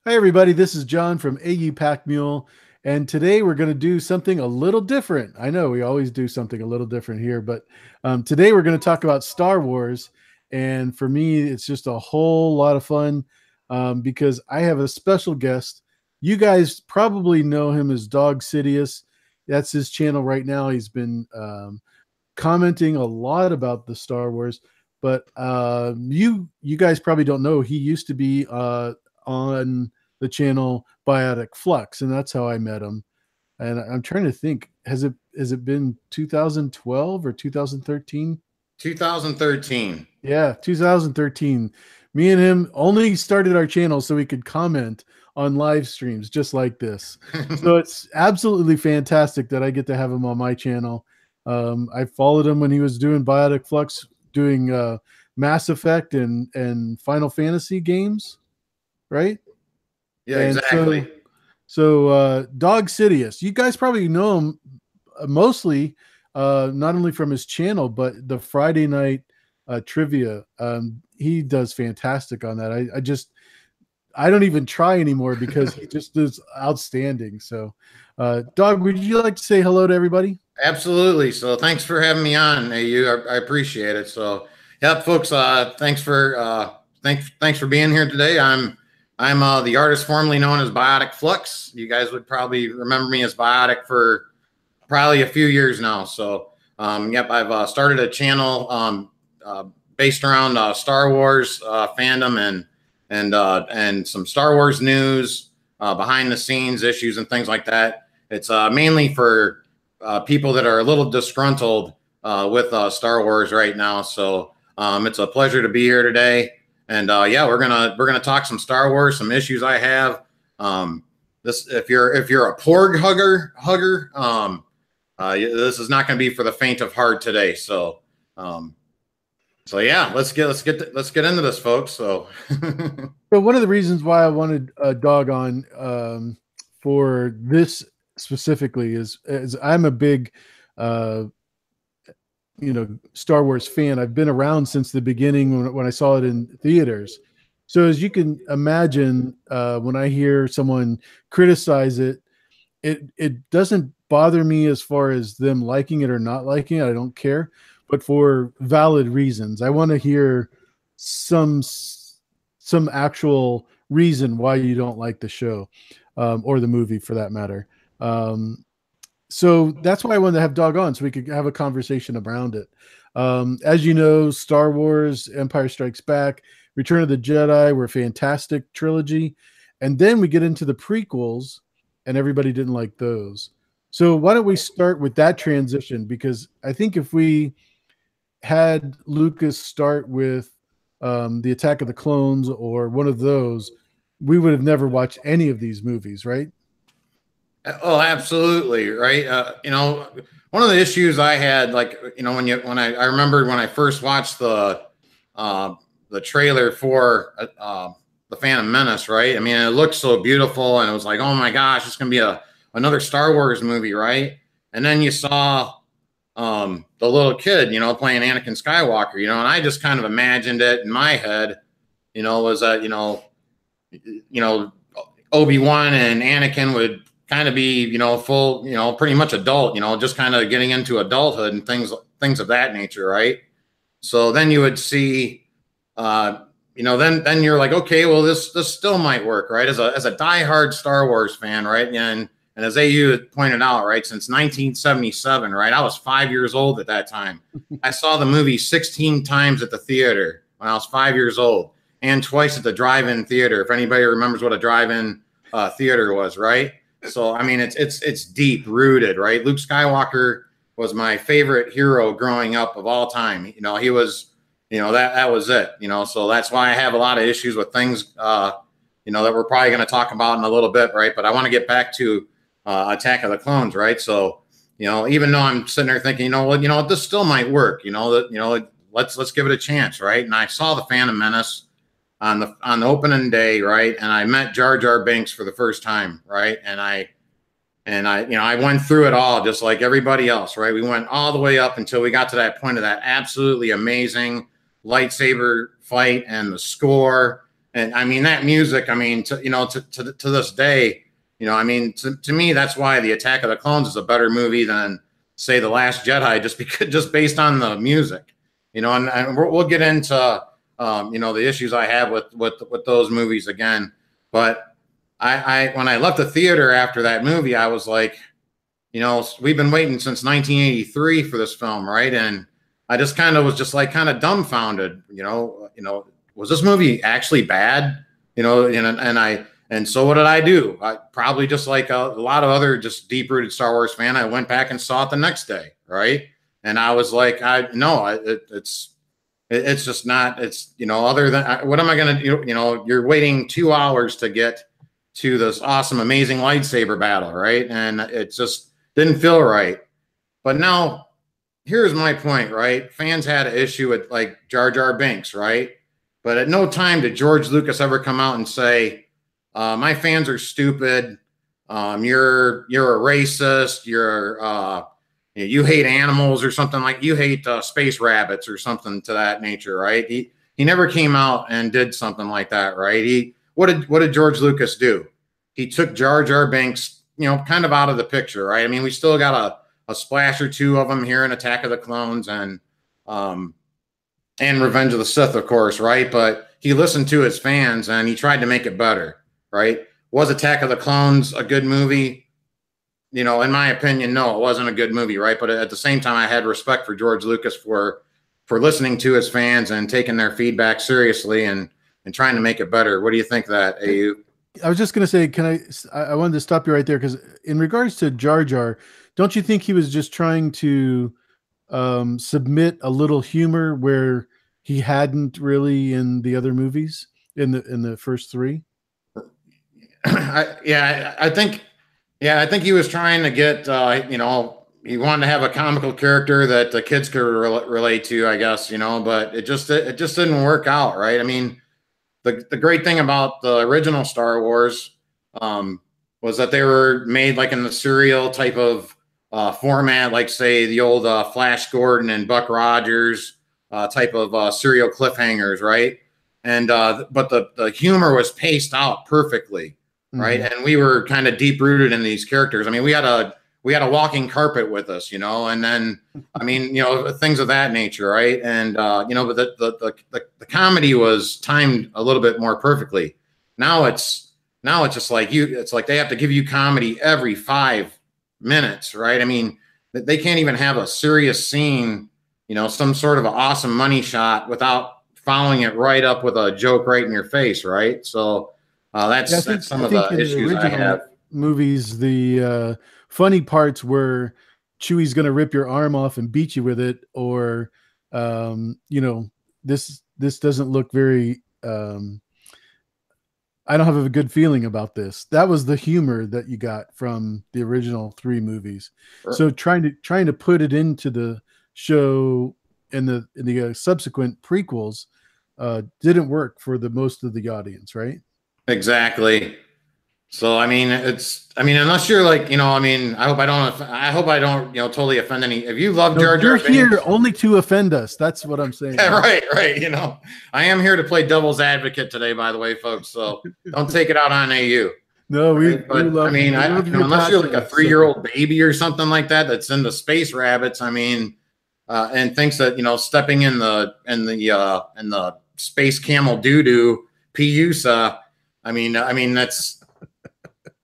Hi, everybody. This is John from AU Pack Mule, and today we're going to do something a little different. I know we always do something a little different here, but today we're going to talk about Star Wars. And for me, it's just a whole lot of fun because I have a special guest. You guys probably know him as Dawg Sidious. That's his channel right now. He's been commenting a lot about the Star Wars, but you guys probably don't know he used to be on the channel Biotic Flux, and that's how I met him. And I'm trying to think, has it been 2012 or 2013? 2013. Yeah, 2013. Me and him only started our channel so we could comment on live streams just like this. So it's absolutely fantastic that I get to have him on my channel. I followed him when he was doing Biotic Flux, doing Mass Effect and Final Fantasy games, right? Yeah, And exactly. Dawg Sidious, you guys probably know him mostly not only from his channel but the Friday night trivia. He does fantastic on that. I don't even try anymore because he just does outstanding. So, Dawg, would you like to say hello to everybody? Absolutely. So thanks for having me on, AU. I appreciate it. So, yeah, folks. Thanks for being here today. I'm the artist formerly known as Biotic Flux. You guys would probably remember me as Biotic for probably a few years now. So, yep, I've started a channel uh, based around Star Wars fandom and some Star Wars news, behind the scenes issues and things like that. It's mainly for people that are a little disgruntled with Star Wars right now. So it's a pleasure to be here today. And yeah, we're gonna talk some Star Wars, some issues I have. This if you're a Porg hugger, this is not going to be for the faint of heart today. Um, so yeah, let's get into this, folks. So So one of the reasons why I wanted a Dawg on for this specifically is I'm a big uh, Star Wars fan. I've been around since the beginning when I saw it in theaters. So as you can imagine, when I hear someone criticize it, it doesn't bother me as far as them liking it or not liking it. I don't care, but for valid reasons. I want to hear some some actual reason why you don't like the show or the movie for that matter. Um, so that's why I wanted to have Dawg on so we could have a conversation around it. As you know, Star Wars, Empire Strikes Back, Return of the Jedi were a fantastic trilogy. And then we get into the prequels, and everybody didn't like those. So why don't we start with that transition? Because I think if we had Lucas start with the Attack of the Clones or one of those, we would have never watched any of these movies, right? oh, absolutely, right. One of the issues I had, like, when I remember when I first watched uh, the trailer for the Phantom Menace, right? I mean, it looked so beautiful, and it was like, oh my gosh, it's gonna be a another Star Wars movie, right? And then you saw the little kid, playing Anakin Skywalker, and I just kind of imagined it in my head, was that you know Obi-Wan and Anakin would kind of be, full, pretty much adult, just kind of getting into adulthood and things of that nature, right? So then you would see, then you're like, okay, well, this still might work, right? As a diehard Star Wars fan, right? And as AU had pointed out, right, since 1977, right, I was 5 years old at that time. I saw the movie 16 times at the theater when I was 5 years old, and twice at the drive-in theater. If anybody remembers what a drive-in theater was, right? So I mean, it's deep rooted, right? Luke Skywalker was my favorite hero growing up of all time. He was, that was it. So that's why I have a lot of issues with things, that we're probably going to talk about in a little bit, right? But I want to get back to Attack of the Clones, right? So even though I'm sitting there thinking, this still might work, let's give it a chance, right? And I saw the Phantom Menace on the opening day, right? And I met Jar Jar Binks for the first time, right? And I went through it all just like everybody else, right? We went all the way up until we got to that point of that absolutely amazing lightsaber fight and the score. And I mean, that music, I mean, to this day, I mean, to me, that's why the Attack of the Clones is a better movie than, say, The Last Jedi, just based on the music, and we'll get into, the issues I have with those movies again. But when I left the theater after that movie, I was like, we've been waiting since 1983 for this film, right? And I just kind of was just like kind of dumbfounded, was this movie actually bad? And so what did I do? I probably, just like a lot of other just deep rooted Star Wars fan, I went back and saw it the next day, right? And I was like, it's just not, other than, what am I going to do? You're waiting 2 hours to get to this awesome, amazing lightsaber battle, right? And it just didn't feel right. But now, here's my point, right? Fans had an issue with like Jar Jar Binks, right? But at no time did George Lucas ever come out and say, my fans are stupid. You're a racist. You hate animals, or something, like you hate space rabbits or something to that nature, right? He never came out and did something like that, right? What did George Lucas do? He took Jar Jar Binks, kind of out of the picture, right? I mean, we still got a splash or two of them here in Attack of the Clones and Revenge of the Sith, of course, right? But he listened to his fans and he tried to make it better, right? Was Attack of the Clones a good movie? In my opinion, no, it wasn't a good movie, right? But at the same time, I had respect for George Lucas for listening to his fans and taking their feedback seriously and trying to make it better. What do you think of that, AU? I was just going to say, I wanted to stop you right there, because in regards to Jar Jar, don't you think he was just trying to submit a little humor where he hadn't really in the other movies, in the first three? I think he was trying to get, he wanted to have a comical character that the kids could relate to, I guess, but it just didn't work out, right? I mean, the great thing about the original Star Wars was that they were made like in the serial type of format, like say the old Flash Gordon and Buck Rogers type of serial cliffhangers, right? And but the humor was paced out perfectly, right? Mm-hmm. And we were kind of deep rooted in these characters. I mean, we had a walking carpet with us, and then I mean, things of that nature, right? And but the comedy was timed a little bit more perfectly. Now it's just like it's like they have to give you comedy every 5 minutes, right? I mean, they can't even have a serious scene, some sort of an awesome money shot without following it right up with a joke right in your face, right? So that's some of the issues I have. Movies, the funny parts were Chewie's going to rip your arm off and beat you with it, or this doesn't look very. I don't have a good feeling about this. That was the humor that you got from the original 3 movies. Sure. So trying to put it into the show and the subsequent prequels didn't work for the most of the audience, right? Exactly. So I mean, unless you're like, I mean, I hope I don't, totally offend any. If you love Jar Jar, you're here only to offend us. That's what I'm saying. Yeah, right. I am here to play devil's advocate today, by the way, folks. So don't take it out on AU. No, unless you're like a 3-year-old baby or something like that that's into space rabbits, I mean, and thinks that stepping in the space camel doo-doo Piusa. I mean that's.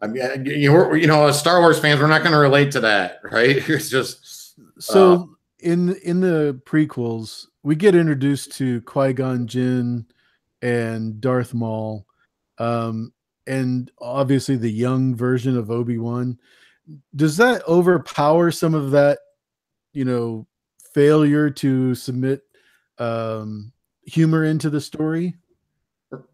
I mean, as Star Wars fans, we're not going to relate to that, right? It's just so in the prequels, we get introduced to Qui-Gon Jinn and Darth Maul, and obviously the young version of Obi-Wan. Does that overpower some of that, failure to submit humor into the story?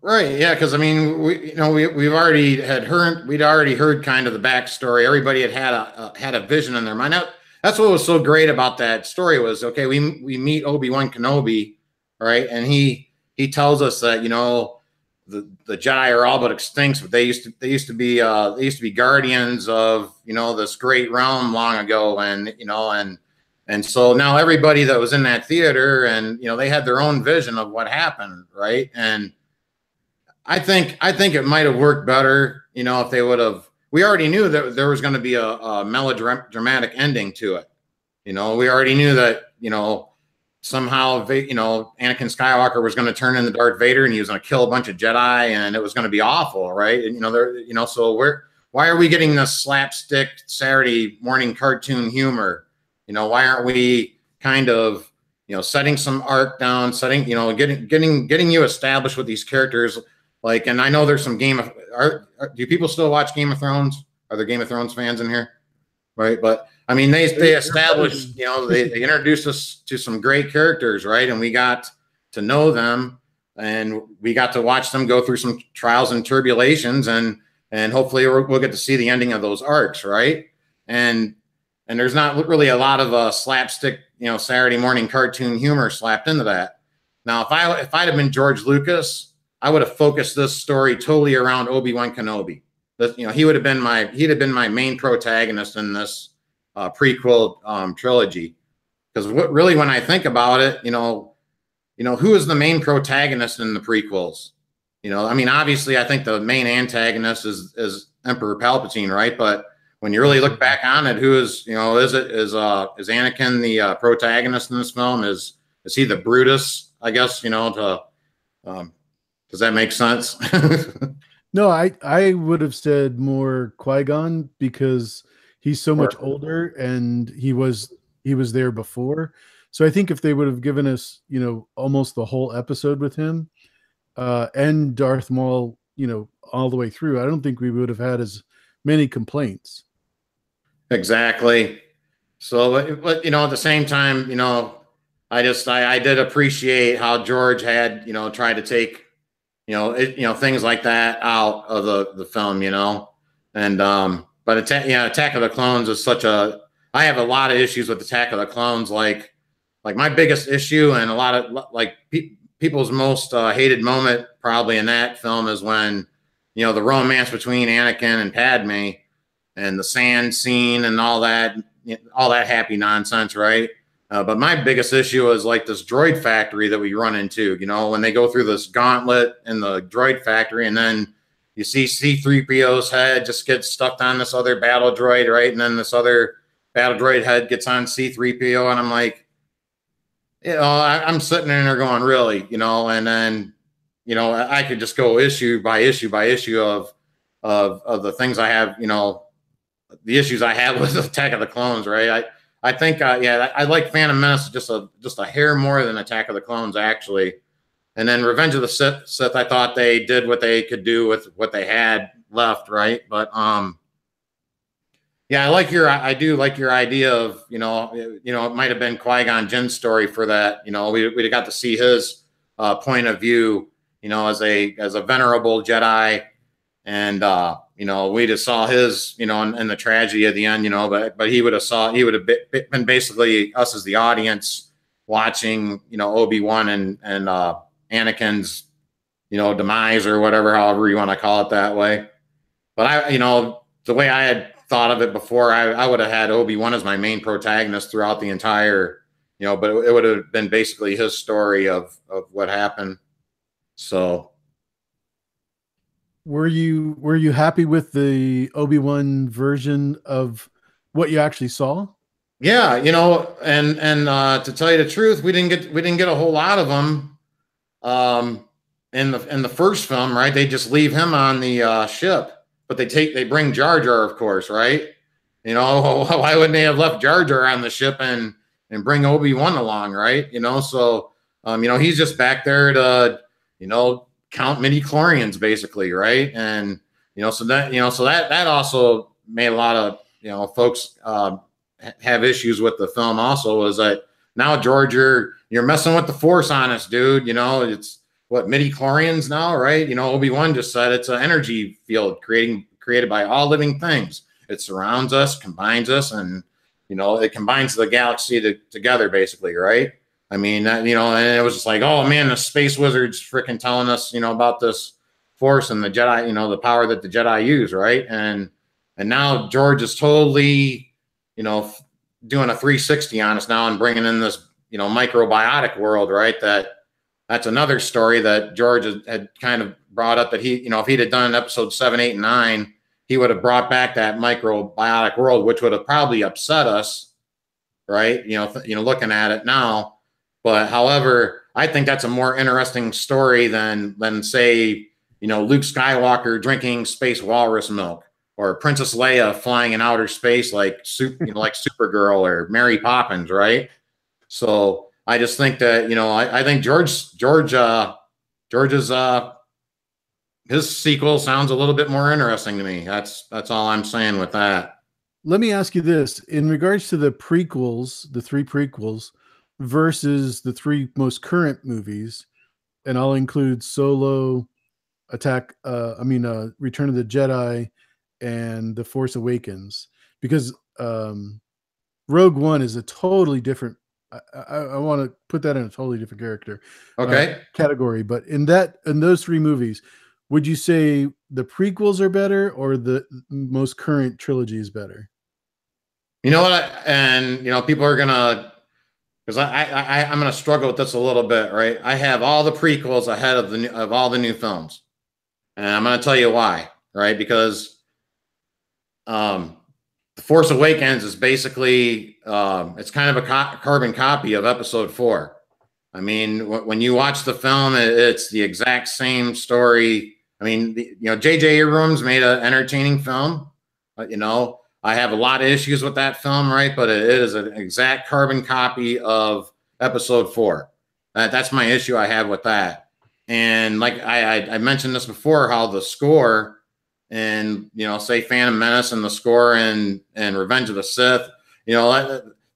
Right, yeah, because I mean, we'd already heard kind of the backstory. Everybody had a vision in their mind. That's what was so great about that story was, okay, we meet Obi-Wan Kenobi, right, and he tells us that the Jedi are all but extinct, but they used to be guardians of this great realm long ago, and so now everybody that was in that theater and they had their own vision of what happened, right, and I think it might have worked better, you know, if they would have. We already knew that there was going to be a melodramatic ending to it. You know, we already knew that, you know, somehow, you know, Anakin Skywalker was going to turn into Darth Vader and he was going to kill a bunch of Jedi and it was going to be awful, right? And, you know, there, you know, so why are we getting this slapstick Saturday morning cartoon humor? You know, why aren't we kind of, you know, setting some arc down, setting, you know, getting you established with these characters? Like, and I know there's some do people still watch Game of Thrones? Are there Game of Thrones fans in here? Right. But I mean, they established, you know, they introduced us to some great characters, right? And we got to know them and we got to watch them go through some trials and tribulations and hopefully we'll get to see the ending of those arcs, right? And there's not really a lot of slapstick, you know, Saturday morning cartoon humor slapped into that. Now, if I'd have been George Lucas, I would have focused this story totally around Obi-Wan Kenobi. You know, he'd have been my main protagonist in this prequel trilogy. Because really, when I think about it, you know, who is the main protagonist in the prequels? You know, I mean, obviously, I think the main antagonist is Emperor Palpatine, right? But when you really look back on it, who is, you know, is Anakin the protagonist in this film? Is he the Brutus? I guess, you know, does that make sense? No, I would have said more Qui-Gon because he's so much older and he was there before. So I think if they would have given us, you know, almost the whole episode with him and Darth Maul, you know, all the way through, I don't think we would have had as many complaints. Exactly. So, but you know, at the same time, you know, I did appreciate how George had, you know, tried to take, you know, things like that out of the film, you know, and but Attack of the Clones is I have a lot of issues with Attack of the Clones, like my biggest issue and a lot of like people's most hated moment probably in that film is when, you know, the romance between Anakin and Padme and the sand scene and all that happy nonsense, right? But my biggest issue is like this droid factory that we run into, you know, when they go through this gauntlet in the droid factory and then you see C-3PO's head just gets stuck on this other battle droid, right? And then this other battle droid head gets on C-3PO and I'm like, you know, I'm sitting in there going, really, you know, and then, you know, I could just go issue by issue by issue of the things I have, you know, the issues I have with Attack of the Clones, right? I think, I like Phantom Menace just a hair more than Attack of the Clones, actually. And then Revenge of the Sith, I thought they did what they could do with what they had left, right? But yeah, I do like your idea of, you know, it might have been Qui-Gon Jinn's story for that. You know, we'd have got to see his point of view, you know, as a venerable Jedi, and you know, we just saw his, you know, in the tragedy at the end, you know, but he would have been basically us as the audience watching, you know, Obi-Wan and Anakin's, you know, demise or whatever, however you want to call it that way. But you know, the way I had thought of it before, I would have had Obi-Wan as my main protagonist throughout the entire, you know, but it would have been basically his story of what happened. So. Were you happy with the Obi-Wan version of what you actually saw? Yeah, you know, and to tell you the truth, we didn't get a whole lot of them in the first film, right? They just leave him on the ship, but they bring Jar Jar, of course, right? You know, why wouldn't they have left Jar Jar on the ship and bring Obi-Wan along, right? You know, so you know, he's just back there to, you know, count midi-chlorians basically, right? And you know, so that also made a lot of, you know, folks have issues with the film. Also, is that now, George, you're messing with the Force on us, dude. You know, it's what, midi-chlorians now, right? You know, Obi-Wan just said it's an energy field created by all living things. It surrounds us, combines us, and you know, it combines the galaxy together, basically, right? I mean, you know, and it was just like, oh man, the space wizards freaking telling us, you know, about this Force and the Jedi, you know, the power that the Jedi use, right? And now George is totally, you know, doing a 360 on us now and bringing in this, you know, microbiotic world, right? That, that's another story that George had kind of brought up, that he, you know, if he'd have done episode 7, 8, and 9, he would have brought back that microbiotic world, which would have probably upset us, right? Looking at it now. But however, I think that's a more interesting story than say, Luke Skywalker drinking space walrus milk, or Princess Leia flying in outer space like like Supergirl or Mary Poppins, right? So I just think that, I think George's his sequel sounds a little bit more interesting to me. That's all I'm saying with that. Let me ask you this: in regards to the prequels, the 3 prequels versus the 3 most current movies, and I'll include Solo, Return of the Jedi, and The Force Awakens, because Rogue One is a totally different. I want to put that in a totally different character, category. But in those 3 movies, would you say the prequels are better or the most current trilogy is better? You know what? People are gonna, because I'm gonna struggle with this a little bit, right? I have all the prequels ahead of all the new films, and I'm gonna tell you why, right? Because The Force Awakens is basically it's kind of a carbon copy of Episode 4. I mean, when you watch the film, it's the exact same story. I mean, J.J. Abrams made an entertaining film. I have a lot of issues with that film, right? But it is an exact carbon copy of Episode 4. That's my issue I have with that. And like I mentioned this before, how the score and, say Phantom Menace and the score and Revenge of the Sith,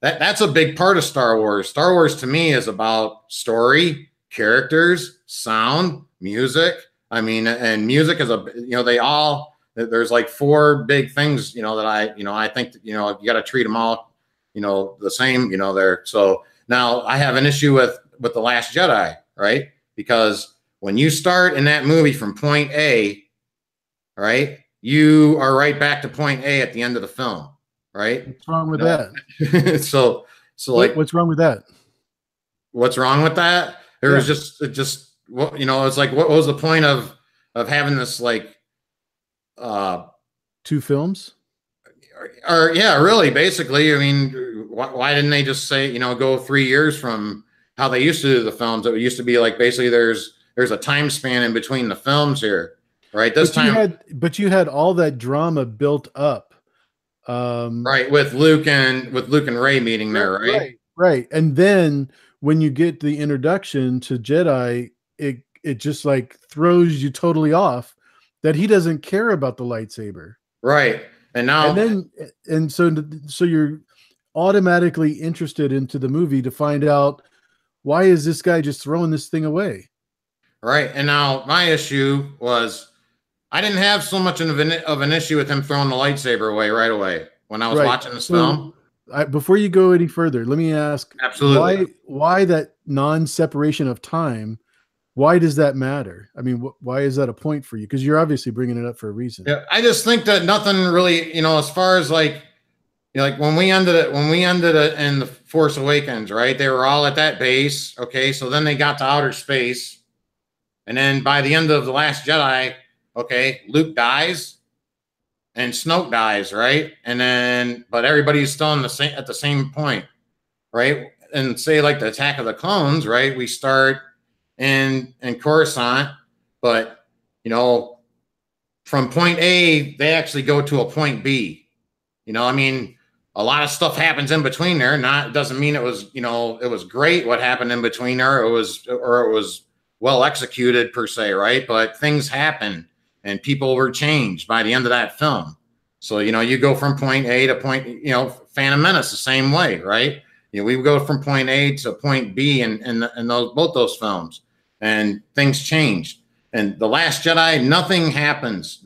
that's a big part of Star Wars. Star Wars to me is about story, characters, sound, music. I mean, and music is there's like 4 big things, that I think that, you got to treat them all, the same, there. So now I have an issue with The Last Jedi, right? Because when you start in that movie from point A, right, you are right back to point A at the end of the film, right? What's wrong with that? so like, what's wrong with that? What's wrong with that? It's like, what was the point of having this, like, 2 films? Or yeah, really, basically. I mean, why didn't they just say, go 3 years from how they used to do the films? It used to be like, basically there's a time span in between the films here, right? But you had all that drama built up, right, with Luke and Rey meeting there, right? Right. And then when you get the introduction to Jedi, it just like throws you totally off that he doesn't care about the lightsaber, right? So you're automatically interested into the movie to find out, why is this guy just throwing this thing away? Right. And now my issue was, I didn't have so much of an issue with him throwing the lightsaber away right away when I was watching this film. Before you go any further, let me ask, absolutely, why that non-separation of time? Why does that matter? I mean, why is that a point for you? Because you're obviously bringing it up for a reason. Yeah, I just think that nothing really, as far as like, like when we ended it in The Force Awakens, right? They were all at that base. Okay. So then they got to outer space. And then by the end of The Last Jedi, okay, Luke dies and Snoke dies, right? And then, but everybody's still at the same point, right? And say like the Attack of the Clones, right? We start in Coruscant, but from point A, they actually go to a point B. I mean, a lot of stuff happens in between there. Doesn't mean it was, it was great what happened in between there. It was well executed per se, right? But things happen and people were changed by the end of that film. So, you go from point A to point, Phantom Menace the same way, right? We go from point A to point B in both those films, and things changed. And The Last Jedi, nothing happens.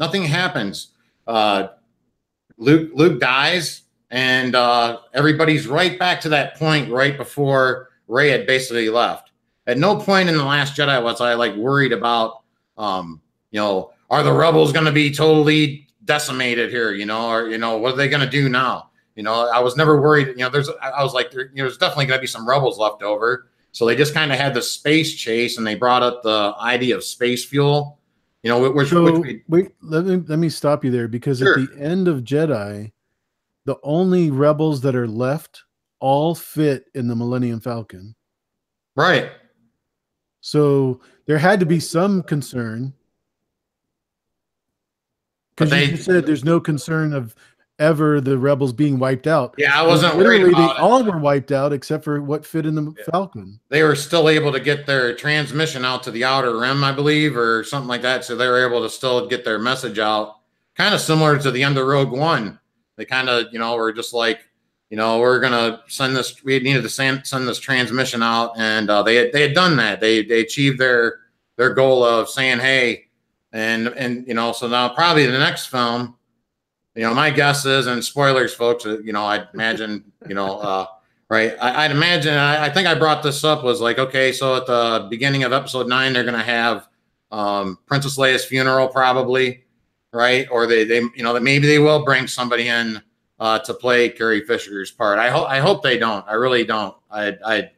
Luke dies, and everybody's right back to that point right before Rey had basically left. At no point in The Last Jedi was I like worried about, are the rebels going to be totally decimated here? Or what are they going to do now? I was never worried. I was like, there's definitely going to be some rebels left over. So they just kind of had the space chase, and they brought up the idea of space fuel. You know, which wait, let me stop you there, because at sure, the end of Jedi, the only rebels that are left all fit in the Millennium Falcon. right. So there had to be some concern, But because you just said there's no concern of ever the rebels being wiped out. yeah, I Well, wasn't worried literally, they about it. all were wiped out except for what fit in the Falcon. They were still able to get their transmission out to the outer rim, I believe, or something like that. So they were able to still get their message out, kind of similar to the end of Rogue One. They kind of, you know, were just like, you know, we're gonna send this. We needed to send this transmission out, and they had done that. They achieved their goal of saying, hey, and you know, so now probably the next film, you know, my guess is, and spoilers, folks, you know, I'd imagine, you know, right. I'd imagine, I think I brought this up, was like, okay, so at the beginning of episode 9, they're going to have Princess Leia's funeral probably, right? Or they, you know, that maybe they will bring somebody in to play Carrie Fisher's part. I hope they don't. I really don't. I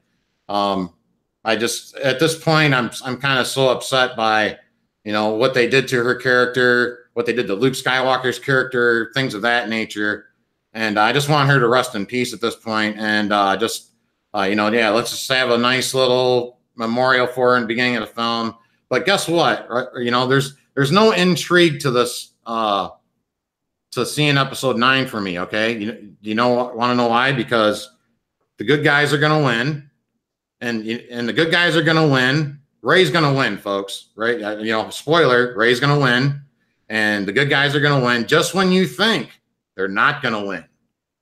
just, at this point, I'm kind of so upset by, you know, what they did to her character, what they did to Luke Skywalker's character, things of that nature. And I just want her to rest in peace at this point. And you know, yeah, let's just have a nice little memorial for her in the beginning of the film. But guess what? Right? You know, there's no intrigue to this, to seeing episode 9 for me. Okay. You know, want to know why? Because the good guys are going to win, and the good guys are going to win. Rey's going to win, folks, right? You know, spoiler, Rey's going to win, and the good guys are going to win just when you think they're not going to win.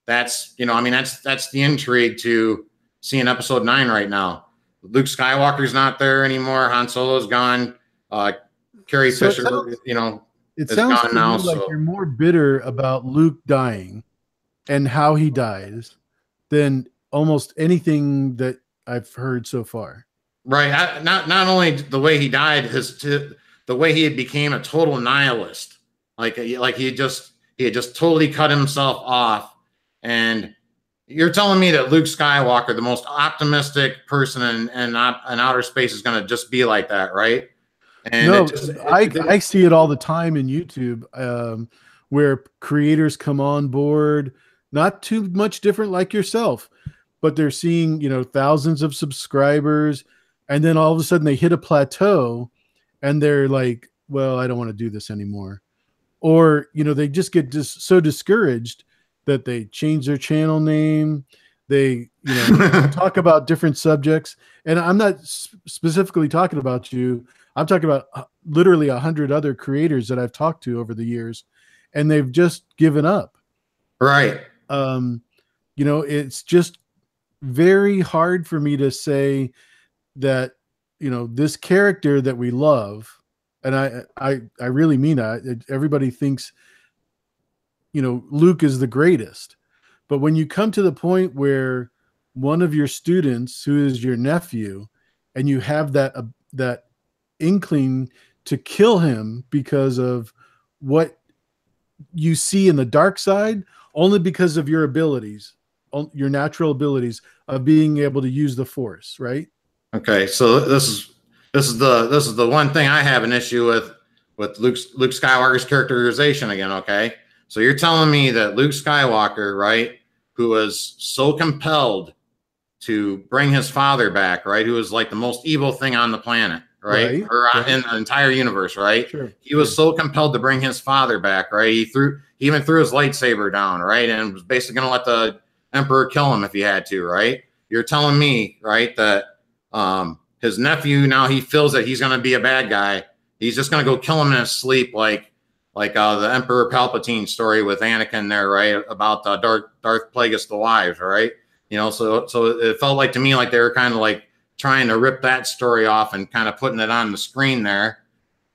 That's, you know, I mean, that's the intrigue to seeing episode 9 right now. Luke Skywalker's not there anymore. Han Solo's gone. Carrie Fisher, you know, it is sounds gone now. like you're more bitter about Luke dying and how he dies than almost anything that I've heard so far. Right. Not only the way he died, the way he became a total nihilist. Like he had just totally cut himself off. And you're telling me that Luke Skywalker, the most optimistic person in outer space, is going to just be like that, right? And no, I see it all the time in YouTube, where creators come on board, not too much different like yourself, but they're seeing, you know, thousands of subscribers, and then all of a sudden they hit a plateau and they're like, well, I don't want to do this anymore. Or, you know, they just get so discouraged that they change their channel name. They, you know, talk about different subjects. And I'm not specifically talking about you. I'm talking about literally 100 other creators that I've talked to over the years, and they've just given up. Right. You know, it's just very hard for me to say that, you know, this character that we love, and I really mean that. Everybody thinks, you know, Luke is the greatest, but when you come to the point where one of your students, who is your nephew, and you have that inkling to kill him because of what you see in the dark side, only because of your abilities, your natural abilities of being able to use the Force, right? Okay, so this is the one thing I have an issue with Luke Skywalker's characterization again. Okay, so you're telling me that Luke Skywalker, right, who was so compelled to bring his father back, right, who was like the most evil thing on the planet, right, or in the entire universe, right? Sure. He was so compelled to bring his father back, right? He even threw his lightsaber down, right, and was basically going to let the Emperor kill him if he had to, right? You're telling me, right, that his nephew, now he feels that he's going to be a bad guy. He's just going to go kill him in his sleep, like the Emperor Palpatine story with Anakin there, right, about Darth Plagueis the Wise, right? You know, so it felt like to me like they were kind of like trying to rip that story off and kind of putting it on the screen there.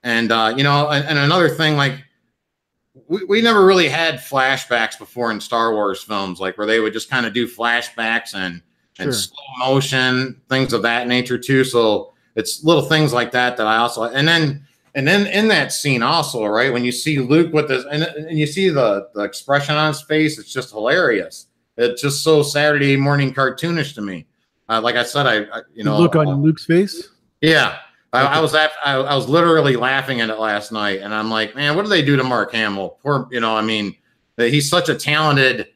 And you know, and another thing, like we never really had flashbacks before in Star Wars films, like where they would just kind of do flashbacks and slow motion, things of that nature too. So it's little things like that I also, and then in that scene also, right, when you see Luke with this, and you see the expression on his face, it's just hilarious. It's just so Saturday morning cartoonish to me. like I said, The look on Luke's face. Yeah, Okay. I was literally laughing at it last night, and I'm like, man, what do they do to Mark Hamill? Poor, I mean, he's such a talented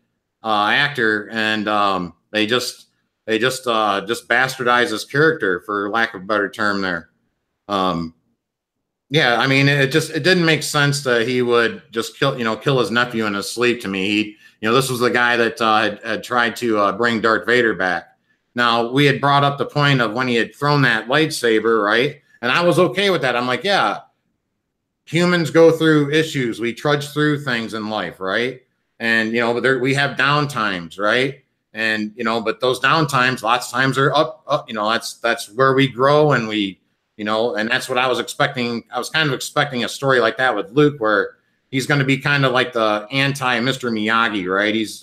actor, and they just bastardize his character, for lack of a better term. There, yeah, I mean, it didn't make sense that he would just kill his nephew in his sleep. To me, this was the guy that had tried to bring Darth Vader back. Now, we had brought up the point of when he had thrown that lightsaber, right? And I was okay with that. I'm like, yeah, humans go through issues. We trudge through things in life, right? And, but we have down times, right? And, but those down times, lots of times are up, that's where we grow, and and that's what I was expecting. I was kind of expecting a story like that with Luke, where he's going to be kind of like the anti Mr. Miyagi, right? He's,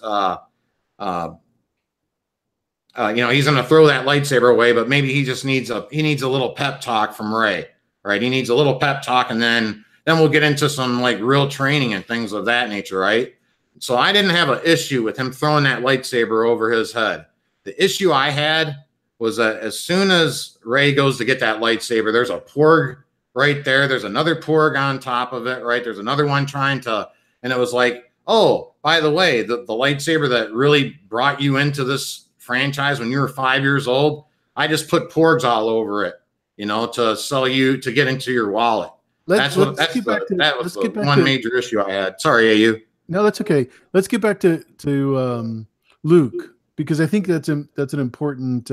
he's going to throw that lightsaber away, but maybe he just needs a little pep talk from Rey, right? He needs a little pep talk, and then we'll get into some like real training and things of that nature, right? So I didn't have an issue with him throwing that lightsaber over his head. The issue I had was that as soon as Rey goes to get that lightsaber, there's a porg right there. There's another porg on top of it, right? There's another one trying to, and it was like, oh, by the way, the lightsaber that really brought you into this franchise when you were 5 years old, I just put porgs all over it, to sell you, to get into your wallet. That was the one major issue I had. Sorry, AU. No, that's okay. Let's get back to Luke, because I think that's an important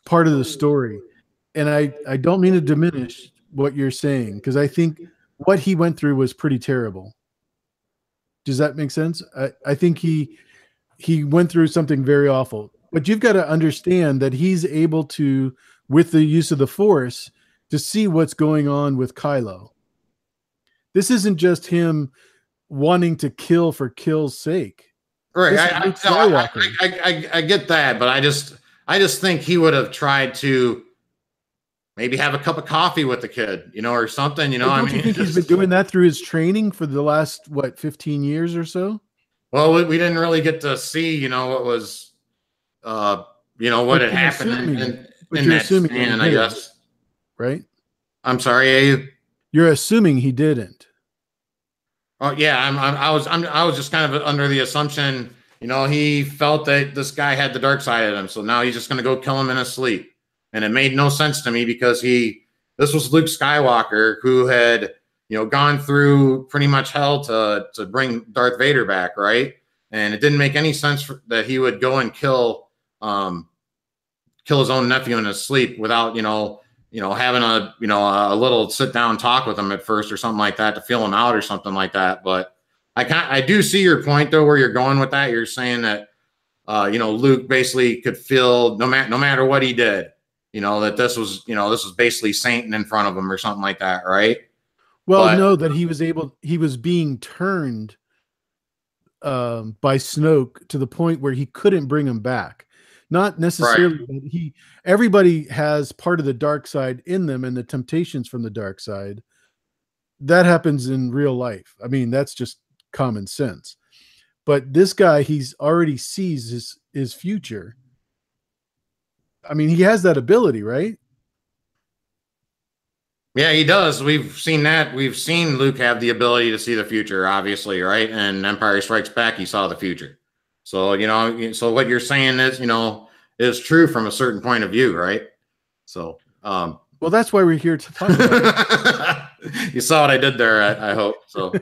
part of the story. And I don't mean to diminish what you're saying, because I think what he went through was pretty terrible. Does that make sense? I think he went through something very awful. But you've got to understand that he's able to, with the use of the Force, to see what's going on with Kylo. This isn't just him wanting to kill for kill's sake. Right. I get that, but I just think he would have tried to maybe have a cup of coffee with the kid, or something, Don't you think he's been doing that through his training for the last, 15 years or so? Well, we didn't really get to see, what was, what had happened in that span, I guess. Right? I'm sorry, you're assuming he didn't. Oh yeah, I was just kind of under the assumption, he felt that this guy had the dark side of him, so now he's just going to go kill him in his sleep, and it made no sense to me, because this was Luke Skywalker, who had gone through pretty much hell to bring Darth Vader back, right? And it didn't make any sense that he would go and kill his own nephew in his sleep without having a little sit down talk with him at first or something like that to feel him out or something like that. But I do see your point though, where you're going with that. You're saying that Luke basically could feel no matter what he did, that this was basically Satan in front of him or something like that, right? Well, no, that he was being turned by Snoke to the point where he couldn't bring him back. Not necessarily that everybody has part of the dark side in them, and the temptations from the dark side. That happens in real life. I mean, that's just common sense. But this guy, he's already sees his future. I mean, he has that ability, right? Yeah, he does. We've seen that. We've seen Luke have the ability to see the future, obviously, right? And Empire Strikes Back, he saw the future. So, so what you're saying is true from a certain point of view, right? So, well, that's why we're here to talk about it. You saw what I did there, I hope. So,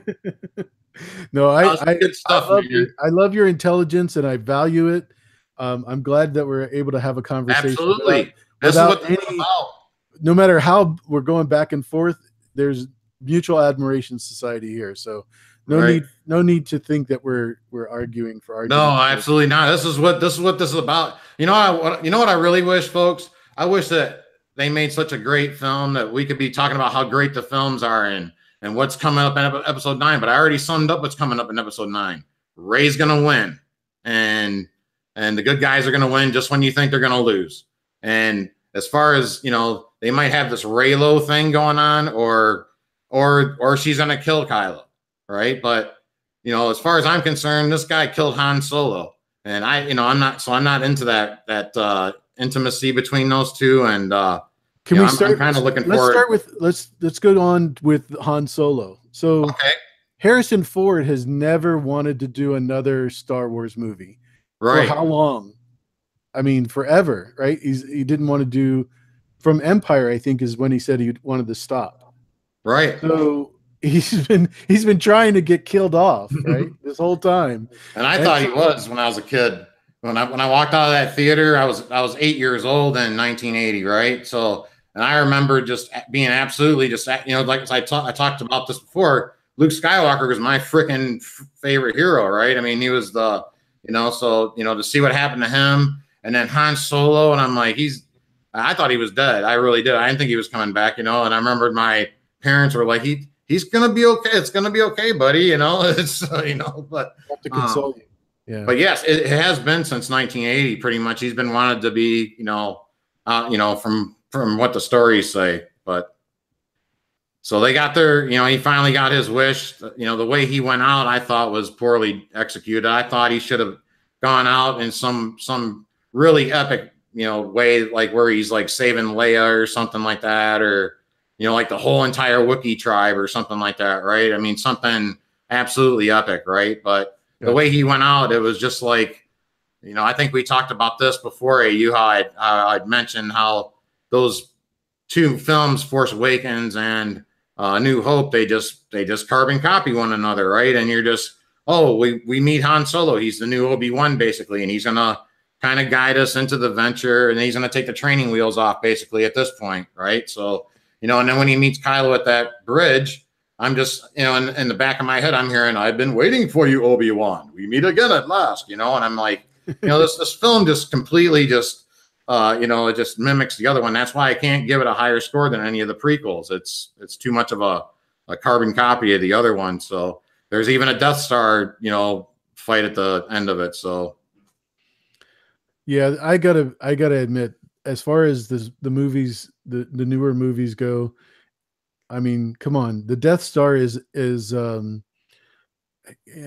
no, I love your intelligence, and I value it. I'm glad that we're able to have a conversation. Absolutely. That's what it's about. No matter how we're going back and forth, there's mutual admiration society here. So no need to think that we're arguing for argument. No, absolutely not. This is what this is about. You know what I really wish, folks? I wish that they made such a great film that we could be talking about how great the films are and what's coming up in episode 9. But I already summed up what's coming up in episode 9. Rey's gonna win, and the good guys are gonna win just when you think they're gonna lose. And as far as they might have this Reylo thing going on, or she's gonna kill Kylo, right? But as far as I'm concerned, this guy killed Han Solo, And I'm not into that intimacy between those two. And Can we start? I'm kind of looking Let's forward. start with let's go on with Han Solo. So Okay. Harrison Ford has never wanted to do another Star Wars movie. Right. For how long? I mean, forever, right? He didn't want to do from Empire, I think, is when he said he wanted to stop. Right. So he's been trying to get killed off, right? This whole time. And I And thought he so, was when I was a kid. When I walked out of that theater, I was 8 years old in 1980, right? So, and I remember just being absolutely just, like I talked about this before. Luke Skywalker was my freaking favorite hero, right? I mean, he was so to see what happened to him, and then Han Solo, and I'm like, I thought he was dead. I really did. I didn't think he was coming back, And I remember my parents were like, he's gonna be okay. It's gonna be okay, buddy. It's but have to console you. Yeah. But yes, it has been since 1980, pretty much. He's been wanted to be, from what the stories say. But so they got their, he finally got his wish. The way he went out, I thought was poorly executed. I thought he should have gone out in some really epic, way, like where he's like saving Leia or something like that, or like the whole entire Wookiee tribe or something like that, right? I mean, something absolutely epic, right? But the way he went out, it was just like, I think we talked about this before, how I'd mentioned how those two films, Force Awakens and New Hope, they just carbon copy one another, right? And you're just, we meet Han Solo. He's the new Obi-Wan, basically, and he's going to kind of guide us into the venture, and he's going to take the training wheels off, basically, at this point, right? So, and then when he meets Kylo at that bridge, I'm just, in the back of my head, I'm hearing, "I've been waiting for you, Obi-Wan. We meet again at last," and I'm like, this film just completely just, it just mimics the other one. That's why I can't give it a higher score than any of the prequels. It's too much of a carbon copy of the other one. So there's even a Death Star, fight at the end of it. So. Yeah, I gotta admit, as far as the movies, the newer movies go, I mean, come on, the Death Star is and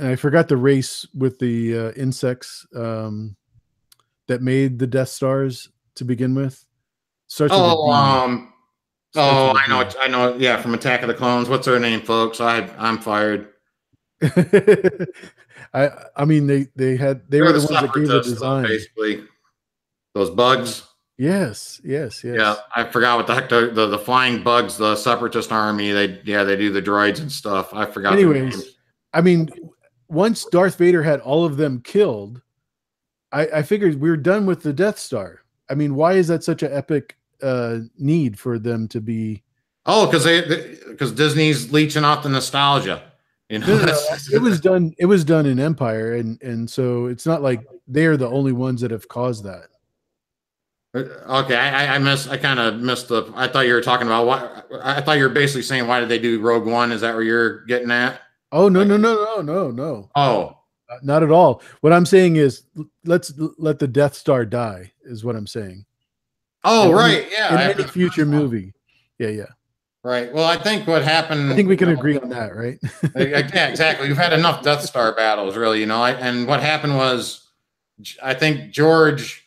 I forgot the race with the insects that made the Death Stars to begin with. Starts with a D. I know. Yeah, from Attack of the Clones. What's her name, folks? I'm fired. I mean, they were the ones that gave the design, basically. Those bugs. Yes. Yeah, I forgot what the heck the flying bugs, the Separatist army. They do the droids and stuff. I forgot. Anyways, I mean, once Darth Vader had all of them killed, I figured we were done with the Death Star. I mean, why is that such an epic need for them to be? Oh, because Disney's leeching off the nostalgia. It was done. It was done in Empire, and so it's not like they're the only ones that have caused that. Okay, I kind of missed the. I thought you were talking about what. I thought you were basically saying, why did they do Rogue One? Is that where you're getting at? Oh no. Oh, not at all. What I'm saying is, let's let the Death Star die. Is what I'm saying. Oh, right, yeah. In any future movie, yeah. Right. Well, I think what happened. I think we can agree on that, right? Yeah, exactly. We've had enough Death Star battles, really. And what happened was, I think George.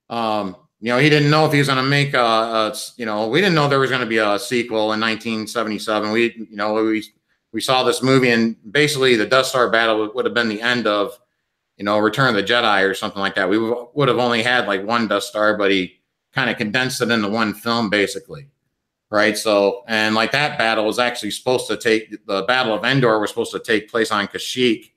He didn't know if he was going to make we didn't know there was going to be a sequel in 1977. We saw this movie, and basically the Death Star battle would have been the end of, Return of the Jedi or something like that. We would have only had like one Death Star, but he kind of condensed it into one film, basically. Right. So, and like that battle was actually the Battle of Endor was supposed to take place on Kashyyyk,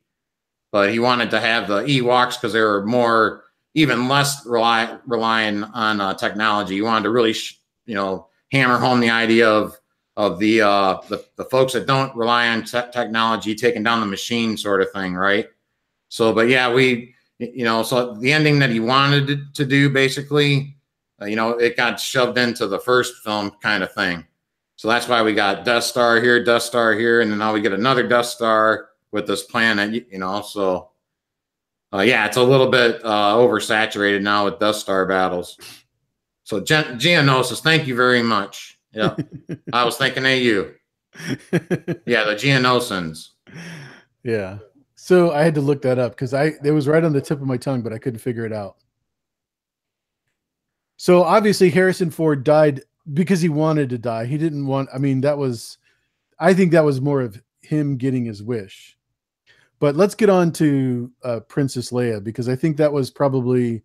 but he wanted to have the Ewoks because they were even less relying on technology. You wanted to really, hammer home the idea of the folks that don't rely on technology taking down the machine, sort of thing, right? So, but yeah, so the ending that he wanted to do, basically, it got shoved into the first film, kind of thing. So that's why we got Death Star here, and then now we get another Death Star with this planet, so. Yeah, it's a little bit oversaturated now with Death Star battles. So Geonosis, thank you very much. Yeah, I was thinking of you. Yeah, the Geonosins. Yeah. So I had to look that up because it was right on the tip of my tongue, but I couldn't figure it out. So obviously Harrison Ford died because he wanted to die. He didn't want, I mean, I think that was more of him getting his wish. But let's get on to Princess Leia, because I think that was probably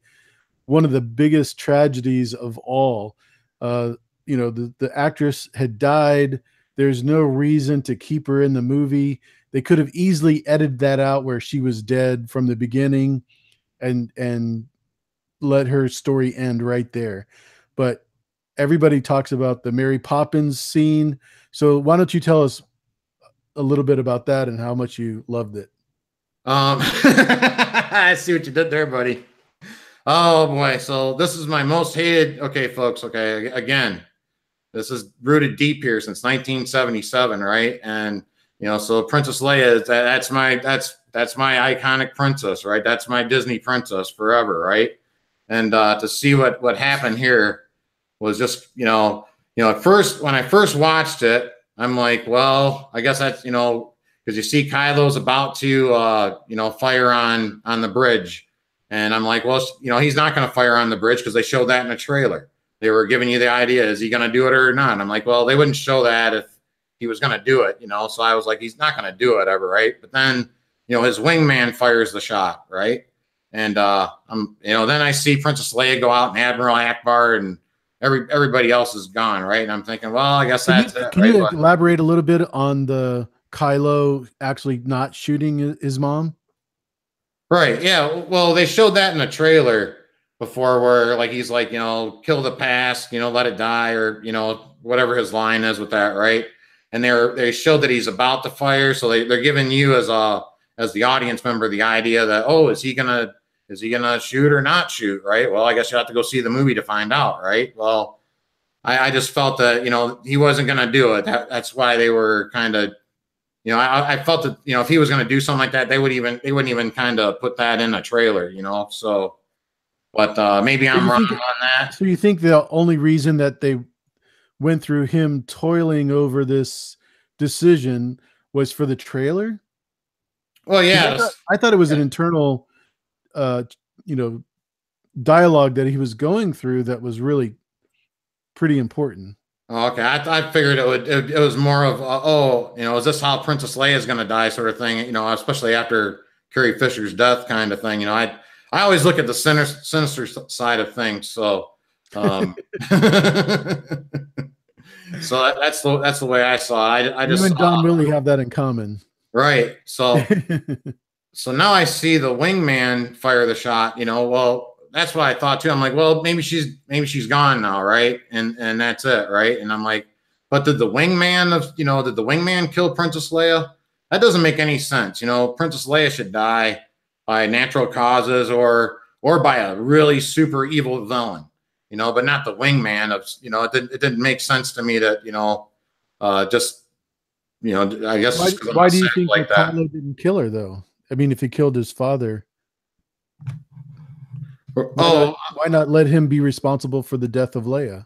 one of the biggest tragedies of all. Uh, the actress had died. There's no reason to keep her in the movie. They could have easily edited that out where she was dead from the beginning, and let her story end right there. But everybody talks about the Mary Poppins scene. So why don't you tell us a little bit about that and how much you loved it? I see what you did there, buddy. Oh boy. So this is my most hated. Okay, folks. Okay. Again, this is rooted deep here since 1977, right? And so Princess Leia is that's my iconic princess, right? That's my Disney princess forever, right? And to see what happened here was just at first when I first watched it, I'm like, well, I guess that's because you see Kylo's about to fire on the bridge, and I'm like, well, he's not going to fire on the bridge because they showed that in the trailer. They were giving you the idea, is he going to do it or not? And I'm like, well, they wouldn't show that if he was going to do it, So I was like, he's not going to do it ever, right? But then his wingman fires the shot, right? And then I see Princess Leia go out and Admiral Akbar and everybody else is gone, right? And I'm thinking, well, I guess that's it. Can you elaborate a little bit on the Kylo actually not shooting his mom? Right. Yeah. Well, they showed that in the trailer before, where like he's like, kill the past, let it die, or whatever his line is with that, right? And they showed that he's about to fire, so they're giving you as the audience member the idea that, oh, is he gonna shoot or not shoot, right? Well, I guess you have to go see the movie to find out, right? Well, I just felt that he wasn't gonna do it. That's why they were kind of. I felt that, if he was going to do something like that, they wouldn't even kind of put that in a trailer, so, but maybe I'm wrong on that. So you think the only reason that they went through him toiling over this decision was for the trailer? Well, yeah. I thought it was an internal, dialogue that he was going through that was really pretty important. Okay, I figured it was more of is this how Princess Leia is going to die, sort of thing, especially after Carrie Fisher's death, kind of thing. I always look at the sinister side of things, so so that's the way I saw it. I just you and Don really have that in common, right? So so now I see the wingman fire the shot. Well, that's what I thought too. I'm like, well, maybe she's gone now, right? And that's it, right? And I'm like, but did the wingman kill Princess Leia? That doesn't make any sense. Princess Leia should die by natural causes or by a really super evil villain, but not the wingman of, it didn't make sense to me that, just, I guess. Why do you think like that Kylo didn't kill her though? I mean, if he killed his father. Why not let him be responsible for the death of Leia?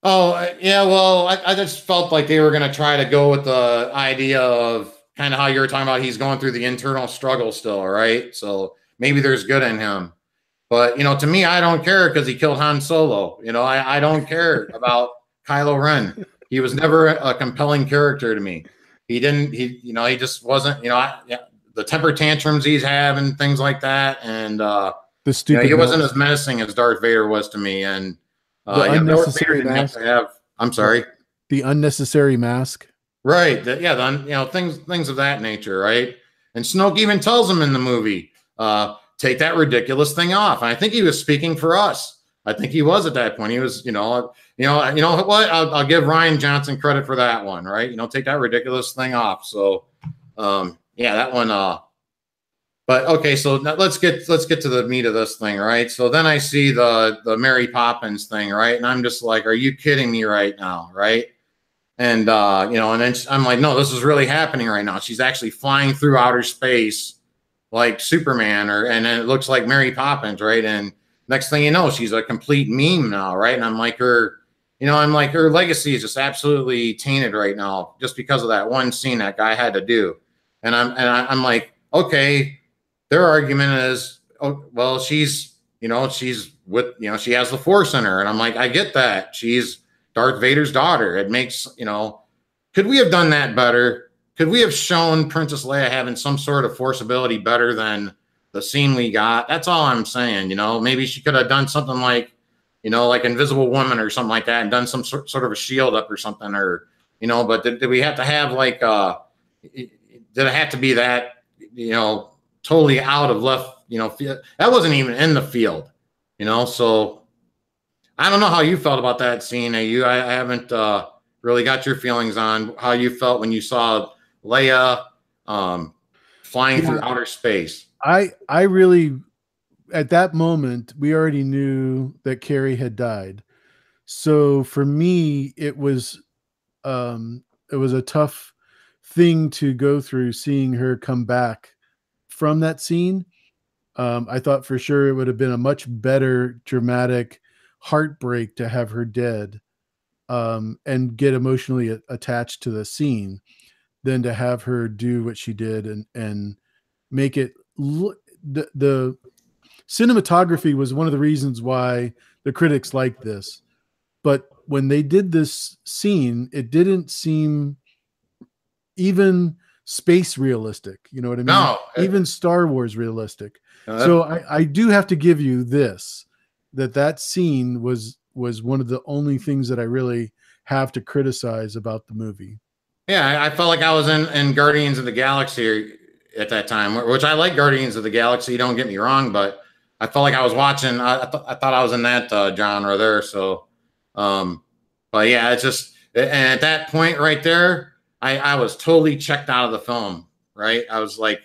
Oh, yeah. Well, I just felt like they were going to try to go with the idea of kind of how you were talking about. He's going through the internal struggle still, right? So maybe there's good in him. But, to me, I don't care because he killed Han Solo. I don't care about Kylo Ren. He was never a compelling character to me. He just wasn't, the temper tantrums he's having, things like that. And, the stupid he wasn't as menacing as Darth Vader was to me, and the unnecessary mask. I'm sorry, the unnecessary mask. Right. Things of that nature. Right. And Snoke even tells him in the movie, take that ridiculous thing off. And I think he was speaking for us. I think he was at that point. He was, what? I'll give Rian Johnson credit for that one. Right. Take that ridiculous thing off. So, that one. But okay, so now let's get to the meat of this thing, right? So then I see the Mary Poppins thing, right? And I'm just like, are you kidding me right now, right? And and then I'm like, no, this is really happening right now. She's actually flying through outer space like Superman, and then it looks like Mary Poppins, right? And next thing you know, she's a complete meme now, right? And I'm like, her legacy is just absolutely tainted right now just because of that one scene that guy had to do. And I'm like, okay, their argument is, oh, well, she's, she's with, she has the Force in her. And I'm like, I get that. She's Darth Vader's daughter. It makes, could we have done that better? Could we have shown Princess Leia having some sort of Force ability better than the scene we got? That's all I'm saying. Maybe she could have done something like, like Invisible Woman or something like that, and done some sort of a shield up or something, or, but did we have to have like, did it have to be that, totally out of left, field? That wasn't even in the field, so I don't know how you felt about that scene. I haven't really got your feelings on how you felt when you saw Leia flying through outer space. I really, at that moment, we already knew that Carrie had died. So for me, it was a tough thing to go through, seeing her come back from that scene. I thought for sure it would have been a much better dramatic heartbreak to have her dead, and get emotionally attached to the scene, than to have her do what she did and make it the cinematography was one of the reasons why the critics liked this. But when they did this scene, it didn't seem even space realistic. You know what I mean? No, even Star Wars realistic. So I do have to give you this, that scene was one of the only things that I really have to criticize about the movie. Yeah, I felt like I was in Guardians of the Galaxy at that time, which I like Guardians of the Galaxy. Don't get me wrong, but I felt like I was watching. I thought I was in that genre there. So, but yeah, it's just, and at that point right there, I was totally checked out of the film. Right, I was like,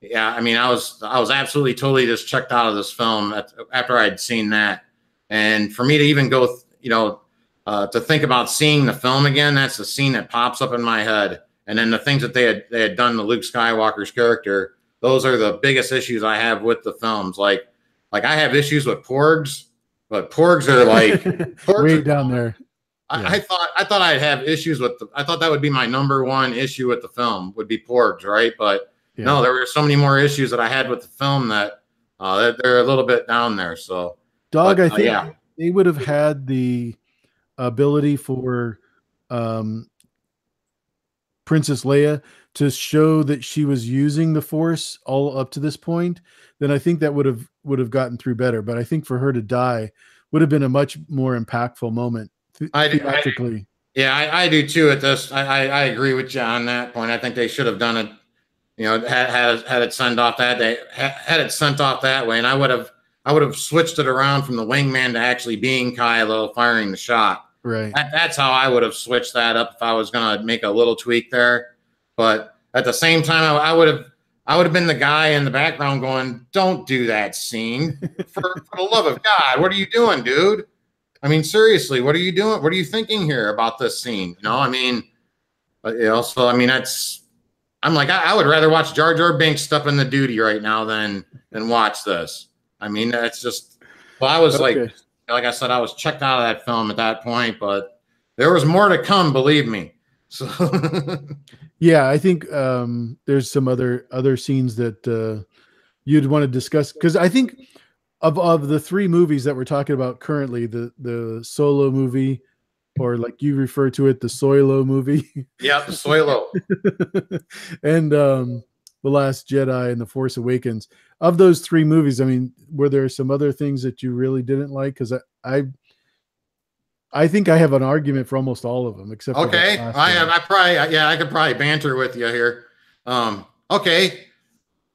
yeah, I mean, I was absolutely totally just checked out of this film after I'd seen that, and for me to even go, to think about seeing the film again, that's the scene that pops up in my head. And then the things that they had done to Luke Skywalker's character, those are the biggest issues I have with the films. Like I have issues with porgs, but porgs are like porgs way are down there. Yeah. I thought I'd have issues with I thought that would be my number one issue with the film would be porgs, right? But no, there were so many more issues that I had with the film that they're a little bit down there. So, Dog, I think they would have had the ability for Princess Leia to show that she was using the Force all up to this point, then I think that would have gotten through better. But I think for her to die would have been a much more impactful moment theatrically. I do too. At this, I agree with you on that point. I think they should have done it. Had it sent off that day, had it sent off that way, and I would have switched it around from the wingman to actually being Kylo firing the shot. Right. That's how I would have switched that up if I was going to make a little tweak there. But at the same time, I would have been the guy in the background going, "Don't do that scene for the love of God! What are you doing, dude? I mean, seriously, what are you doing? What are you thinking here about this scene? I mean, so I mean, I'm like, I would rather watch Jar Jar Binks stepping the duty right now than watch this. I mean, that's just. Well, I was like I said, I was checked out of that film at that point, but there was more to come, believe me. So, yeah, I think there's some other scenes that you'd want to discuss, because I think of the three movies that we're talking about currently, the Solo movie, or like you refer to it, the Soilo movie. Yeah, the Soilo. And The Last Jedi and The Force Awakens. Of those three movies, I mean, were there some other things that you really didn't like? Because I think I have an argument for almost all of them, except okay. I could probably banter with you here. Okay,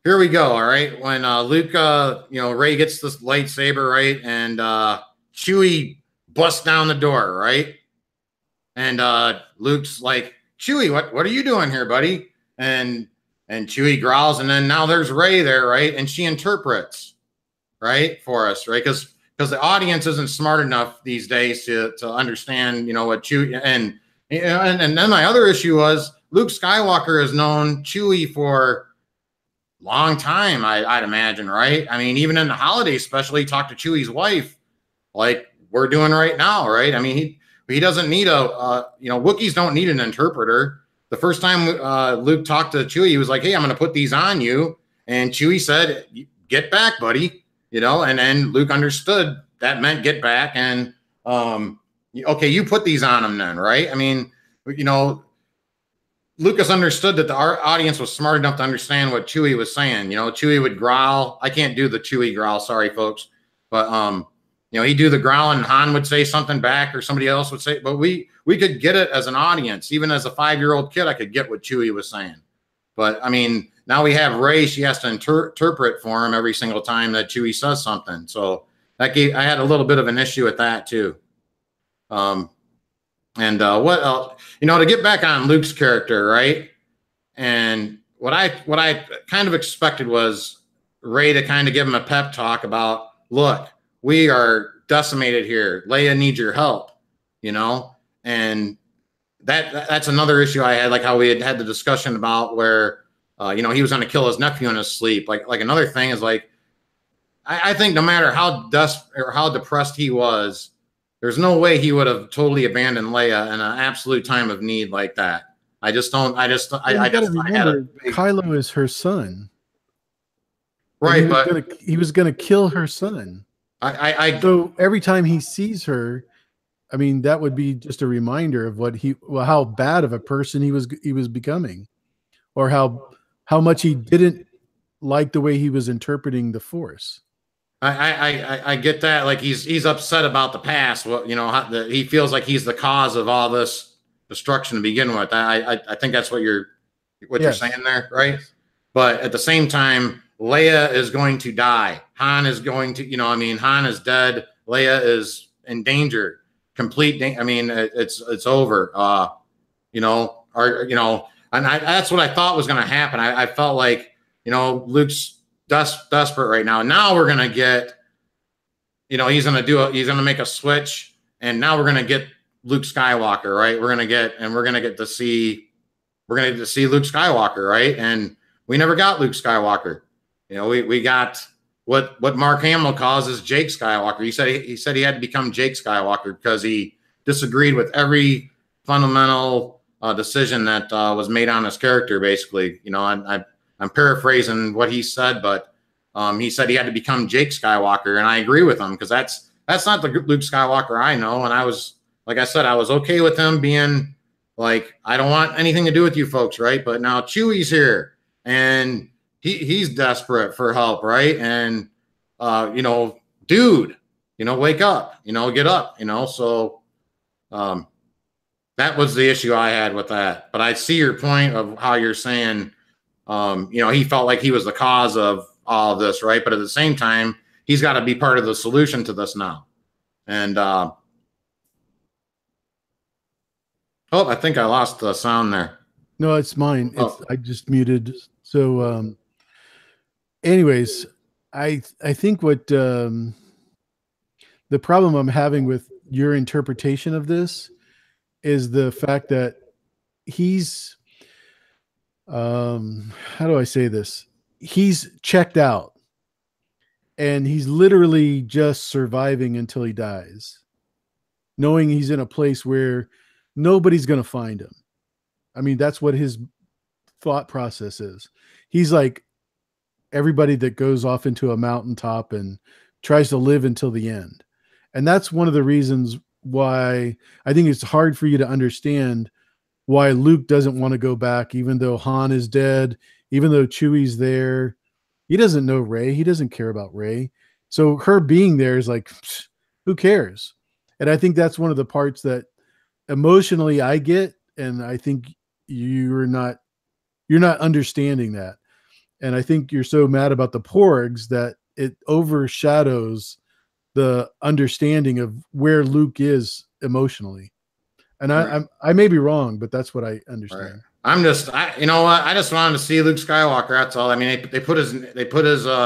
here we go. All right, when Luke, Rey gets this lightsaber, right, and Chewie busts down the door, right, and Luke's like, Chewie, what are you doing here, buddy? And Chewie growls, and then now there's Rey there, right? And she interprets, right, for us, right? Because the audience isn't smart enough these days to understand, what Chewie and then my other issue was Luke Skywalker has known Chewie for a long time, I'd imagine, right? I mean, even in the holiday special, he talked to Chewie's wife, like we're doing right now, right? I mean, he doesn't need Wookiees don't need an interpreter. The first time Luke talked to Chewie, he was like, "Hey, I'm going to put these on you," And Chewie said, "Get back, buddy." You know, and then Luke understood that meant get back. And okay, you put these on him then, right? I mean, you know, Lucas understood that our audience was smart enough to understand what Chewie was saying. You know, Chewie would growl. I can't do the Chewie growl, sorry, folks. But you know, he'd do the growl, and Han would say something back, or somebody else would say. But we could get it as an audience, even as a 5-year-old kid. I could get what Chewie was saying. But I mean, now we have Rey. She has to interpret for him every single time that Chewie says something. So I had a little bit of an issue with that too. And what else? You know, to get back on Luke's character, right? And what I kind of expected was Rey to kind of give him a pep talk about, look, we are decimated here. Leia needs your help, you know? And that's another issue I had, like how we had the discussion about where, you know, he was going to kill his nephew in his sleep. Like another thing is like, I think no matter how depressed he was, there's no way he would have totally abandoned Leia in an absolute time of need like that. I just don't. I remember Kylo is her son, right? He was gonna kill her son. So every time he sees her, I mean, that would be just a reminder of how bad of a person he was becoming, or how much he didn't like the way he was interpreting the Force. I get that. Like he's upset about the past. Well, you know, he feels like he's the cause of all this destruction to begin with. I think that's what you're saying there, right? But at the same time, Leia is going to die. Han is going to, you know, I mean, Han is dead. Leia is in danger, I mean, it's over. You know, and that's what I thought was going to happen. I felt like, you know, Luke's desperate right now. Now we're gonna get, you know, he's gonna make a switch, and now we're gonna get Luke Skywalker, right? We're gonna get to see Luke Skywalker, right? And we never got Luke Skywalker. You know, we got what Mark Hamill calls as Jake Skywalker. He said he had to become Jake Skywalker because he disagreed with every fundamental decision that was made on his character. Basically, you know, I'm paraphrasing what he said, but he said he had to become Jake Skywalker, and I agree with him because that's not the Luke Skywalker I know. And I was, like I said, I was okay with him being like, I don't want anything to do with you folks, right? But now Chewie's here, and he's desperate for help, right? And you know, dude, you know, wake up, you know, get up, you know. So that was the issue I had with that. But I see your point of how you're saying. You know, he felt like he was the cause of all of this, right? But at the same time, he's got to be part of the solution to this now. And oh, I think I lost the sound there. No, it's mine. I just muted. So, anyways, I think what the problem I'm having with your interpretation of this is the fact that he's how do I say this? He's checked out, and he's literally just surviving until he dies, knowing he's in a place where nobody's going to find him. I mean, that's what his thought process is. He's like everybody that goes off into a mountaintop and tries to live until the end. And that's one of the reasons why I think it's hard for you to understand why Luke doesn't want to go back, even though Han is dead, even though Chewie's there. He doesn't know Rey. He doesn't care about Rey. So her being there is like, who cares? And I think that's one of the parts that emotionally I get, and I think you're not understanding that. And I think you're so mad about the Porgs that it overshadows the understanding of where Luke is emotionally. And right. I may be wrong, but that's what I understand. Right. You know what? I just wanted to see Luke Skywalker. That's all. I mean, they put his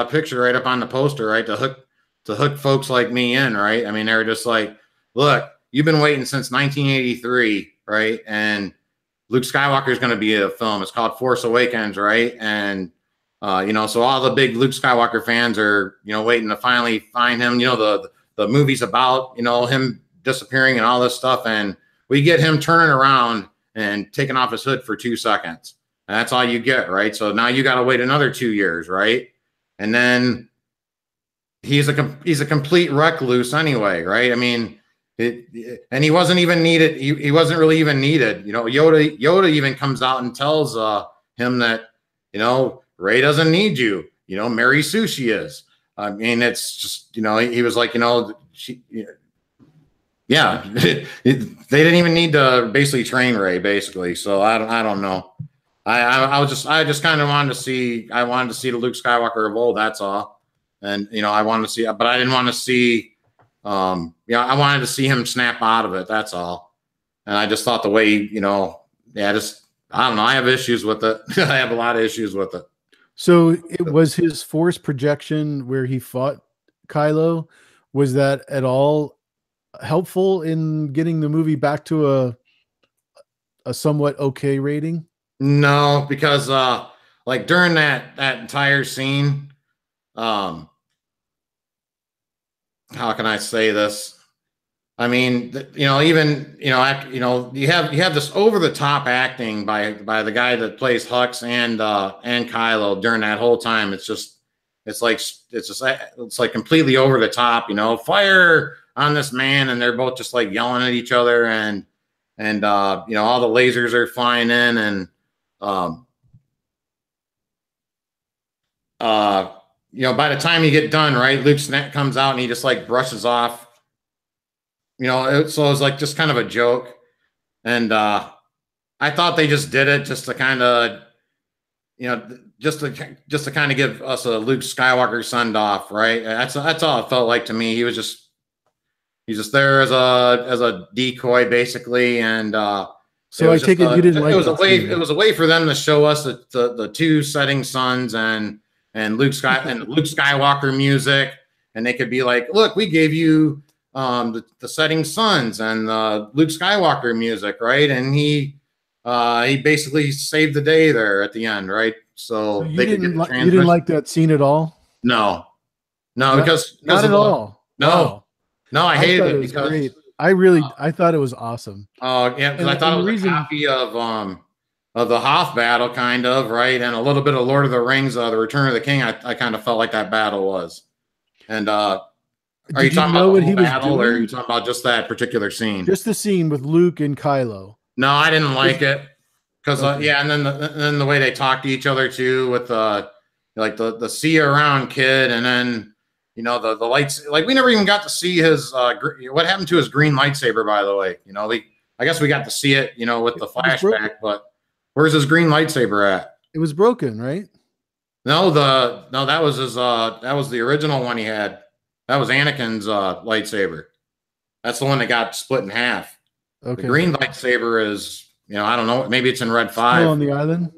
picture right up on the poster, right, to hook folks like me in, right? I mean, they were just like, look, you've been waiting since 1983, right? And Luke Skywalker is going to be a film. It's called Force Awakens, right? And you know, so all the big Luke Skywalker fans are, you know, waiting to finally find him. You know, the movie's about, you know, him disappearing and all this stuff, and we get him turning around and taking off his hood for 2 seconds. And that's all you get, right? So now you got to wait another 2 years, right? And then he's a complete recluse anyway, right? I mean, and he wasn't even needed. He wasn't really even needed. You know, Yoda even comes out and tells him that, you know, Rey doesn't need you. You know, Mary Sushi is. I mean, it's just, you know, he was like, you know, yeah, they didn't even need to basically train Rey, basically. So I don't know. I just kind of wanted to see. I wanted to see the Luke Skywalker of old. That's all. And you know, I wanted to see, but I didn't want to see. Yeah, I wanted to see him snap out of it. That's all. And I just thought the way, you know, yeah, just I don't know. I have issues with it. I have a lot of issues with it. So it was his force projection where he fought Kylo. Was that at all helpful in getting the movie back to a somewhat okay rating? No, because like during that entire scene, how can I say this? I mean, you know, even you know, you have this over the top acting by the guy that plays Hux and Kylo during that whole time. It's like completely over the top. You know, fire on this man, and they're both just like yelling at each other, and you know, all the lasers are flying in, and you know, by the time you get done, right, Luke comes out and he just like brushes off. You know, so it was like just kind of a joke. And I thought they just did it just to kind of, you know, just to kind of give us a Luke Skywalker send off, right? That's all it felt like to me. He's just there as a decoy, basically. And so I take it you didn't like it was a way for them to show us the two setting suns and Luke Skywalker music, and they could be like, look, we gave you the setting suns and Luke Skywalker music, right? And he basically saved the day there at the end, right? So you didn't like that scene at all? No, because not at all. No, wow. No, I hated it because great. I thought it was awesome. Oh yeah, because I thought it was a copy of the Hoth battle, kind of, right, and a little bit of Lord of the Rings, the Return of the King. I kind of felt like that battle was, and. Are you talking about the whole battle, or are you talking about just that particular scene? Just the scene with Luke and Kylo. No, I didn't like it because yeah, and then the way they talk to each other too, with like the see you around kid, and then you know the lights. Like we never even got to see his what happened to his green lightsaber, by the way. You know, I guess we got to see it, you know, with the flashback, but where's his green lightsaber at? It was broken, right? No, that was his that was the original one he had. That was Anakin's lightsaber. That's the one that got split in half. Okay. The green lightsaber is, you know, I don't know. Maybe it's in Red 5. Still on the island?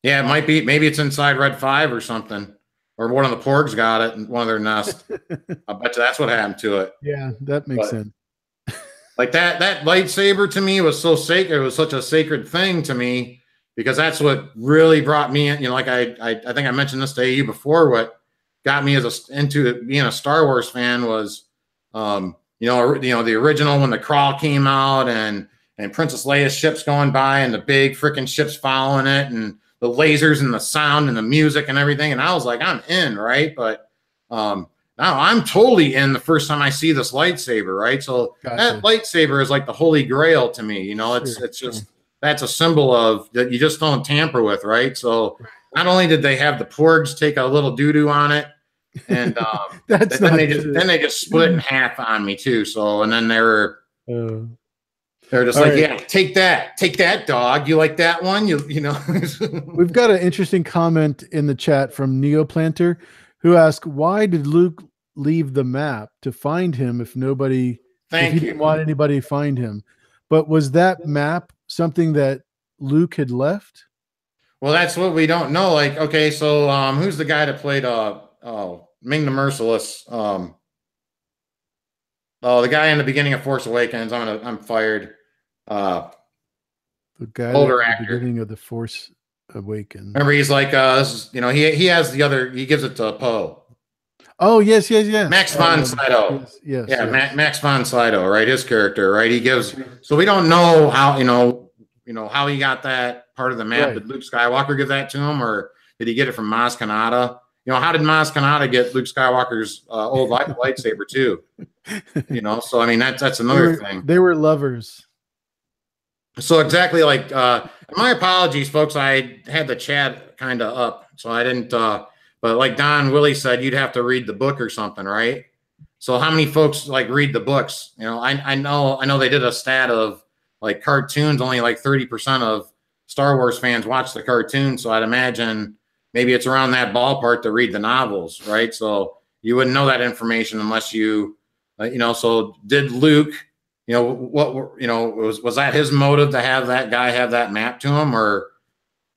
Yeah, it might be. Maybe it's inside Red 5 or something. Or one of the porgs got it in one of their nests. I bet you that's what happened to it. Yeah, that makes sense. Like that lightsaber to me was so sacred. It was such a sacred thing to me because that's what really brought me in. You know, like I think I mentioned this to you before. What got me into being a Star Wars fan was, you know, the original when the crawl came out and Princess Leia's ship's going by and the big freaking ships following it and the lasers and the sound and the music and everything. And I was like, I'm in, right? But now I'm totally in the first time I see this lightsaber, right? So that lightsaber is like the holy grail to me. You know, it's just that's a symbol of that you just don't tamper with, right? So not only did they have the porgs take a little doo-doo on it, and then they just split in half on me too. So and then they're just like, yeah, take that, dog. You like that one? You know. We've got an interesting comment in the chat from Neoplanter, who asked, "Why did Luke leave the map to find him if he didn't want anybody to find him?" But was that map something that Luke had left? Well, that's what we don't know. Like, okay, so who's the guy that played Ming the Merciless? The guy in the beginning of Force Awakens. I'm fired. The guy older at the actor. beginning of the Force Awakens. Remember, he's like, you know, he has the other. He gives it to Poe. Oh yes. Max von Sydow. Yes. Max von Sydow, right? His character, right? He gives. So we don't know how you know how he got that part of the map. Right. Did Luke Skywalker give that to him, or did he get it from Maz Kanata? You know, how did Maz Kanata get Luke Skywalker's old lightsaber too? You know, so I mean that's another thing. They were lovers. So exactly like my apologies, folks. I had the chat kind of up, so I didn't. But like Don Willie said, you'd have to read the book or something, right? So how many folks like read the books? You know, I know they did a stat of like cartoons. Only like 30% of Star Wars fans watch the cartoon. So I'd imagine maybe it's around that ballpark to read the novels, right? So you wouldn't know that information unless you, you know. So did Luke? You know what? You know, was that his motive to have that guy have that map to him, or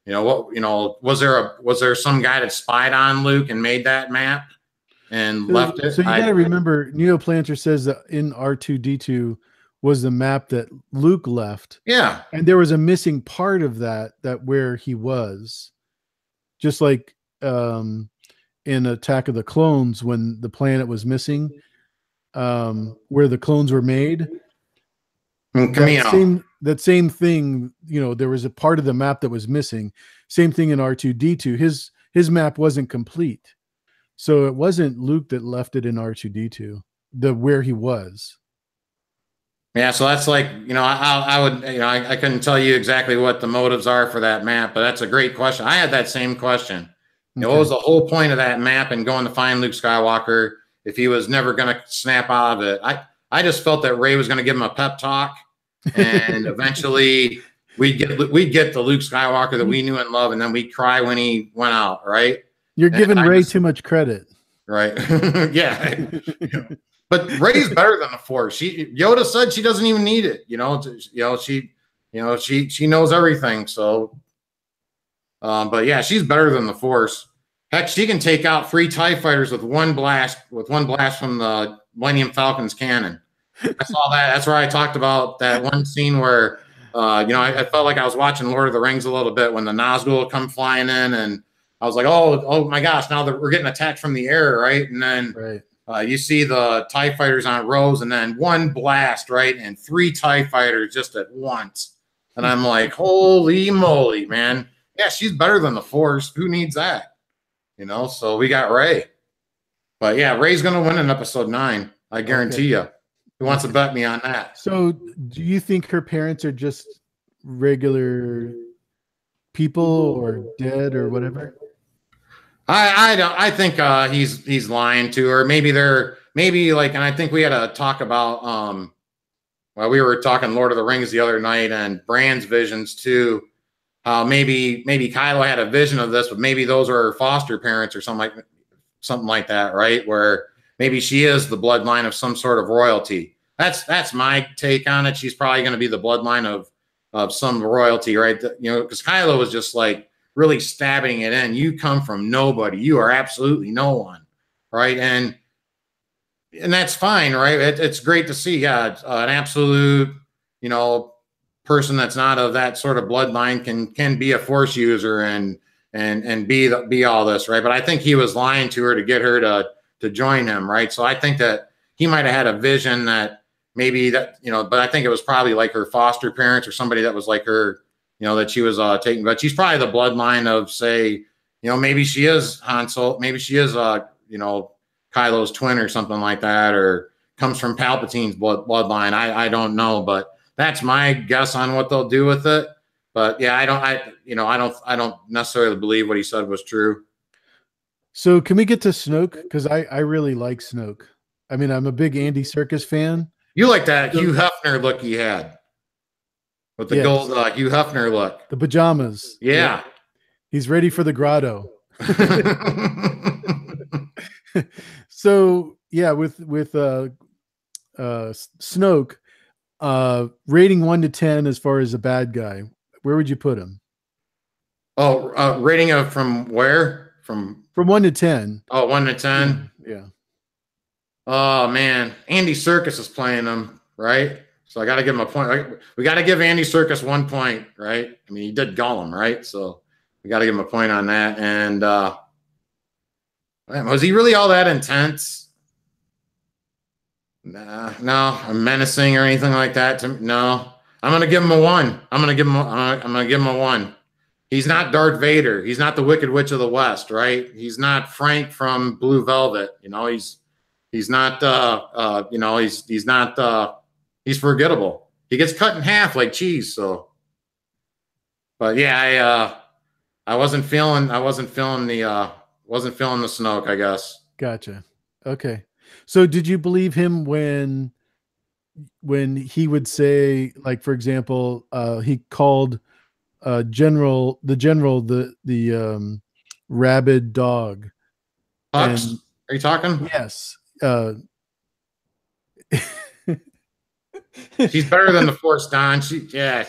you know what? You know, was there some guy that spied on Luke and made that map and left it? So you got to remember, Neo Planter says that in R2D2 was the map that Luke left. Yeah, and there was a missing part of that where he was, just like in Attack of the Clones when the planet was missing, where the clones were made. That same thing, you know, there was a part of the map that was missing. Same thing in R2D2. His map wasn't complete. So it wasn't Luke that left it in R2D2, where he was. Yeah, so that's like, you know, I would, you know, I couldn't tell you exactly what the motives are for that map, but that's a great question. I had that same question. You know, what was the whole point of that map and going to find Luke Skywalker if he was never going to snap out of it? I just felt that Rey was going to give him a pep talk, and eventually we'd get the Luke Skywalker that we knew and loved, and then we'd cry when he went out, right? You're giving Rey too much credit. Right. Yeah. But Rey's better than the Force. Yoda said she doesn't even need it. She knows everything. So, but yeah, she's better than the Force. Heck, she can take out 3 TIE fighters with one blast from the Millennium Falcon's cannon. I saw that. That's where I talked about that one scene where, I felt like I was watching Lord of the Rings a little bit when the Nazgul come flying in, and I was like, oh my gosh, now that we're getting attacked from the air, right? And then you see the TIE fighters on rows, and then one blast, right? And 3 TIE fighters just at once. And I'm like, holy moly, man. Yeah, she's better than the Force. Who needs that? You know, so we got Rey. But yeah, Rey's going to win in episode 9. I guarantee you. Who wants to bet me on that? So do you think her parents are just regular people or dead or whatever? I don't. I think he's lying to her. Maybe like, and I think we had a talk about well, we were talking Lord of the Rings the other night and Bran's visions too. Maybe Kylo had a vision of this, but maybe those are her foster parents or something like that, right? Where maybe she is the bloodline of some sort of royalty. That's my take on it. She's probably going to be the bloodline of some royalty, right? Because Kylo was just like really stabbing it in. You come from nobody. You are absolutely no one, right? And that's fine, right? It's great to see, yeah, an absolute, person that's not of that sort of bloodline can be a Force user and be all this, right? But I think he was lying to her to get her to join him, right? So I think that he might have had a vision that maybe that, but I think it was probably like her foster parents or somebody that was like her, that she was taking, but she's probably the bloodline of, say, maybe she is Han Solo, maybe she is, Kylo's twin or something like that, or comes from Palpatine's bloodline. I don't know, but that's my guess on what they'll do with it. But yeah, I don't necessarily believe what he said was true. So can we get to Snoke? Because I really like Snoke. I mean, I'm a big Andy Serkis fan. You like that Hugh Hefner look he had with the gold Hugh Hefner look, the pajamas. Yeah. He's ready for the grotto. So yeah, with Snoke, rating 1 to 10 as far as a bad guy, where would you put him? Oh, rating of from where? From 1 to 10. Oh, 1 to 10. Yeah. Oh man, Andy Serkis is playing him, right? So I got to give him a point. We got to give Andy Serkis 1 point, right? I mean, he did Gollum, right? So we got to give him a point on that. And was he really all that intense? No, menacing or anything like that. No, I'm gonna give him a 1. I'm gonna give him a 1. He's not Darth Vader. He's not the Wicked Witch of the West, right? He's not Frank from Blue Velvet. You know, he's not you know, he's not he's forgettable. He gets cut in half like cheese. So, but yeah, I wasn't feeling wasn't feeling the Snoke, I guess. Gotcha. Okay. So did you believe him when he would say, like, for example, he called the rabid dog? Hux, And are you talking? yes, She's better than the Force, Don. She, yeah.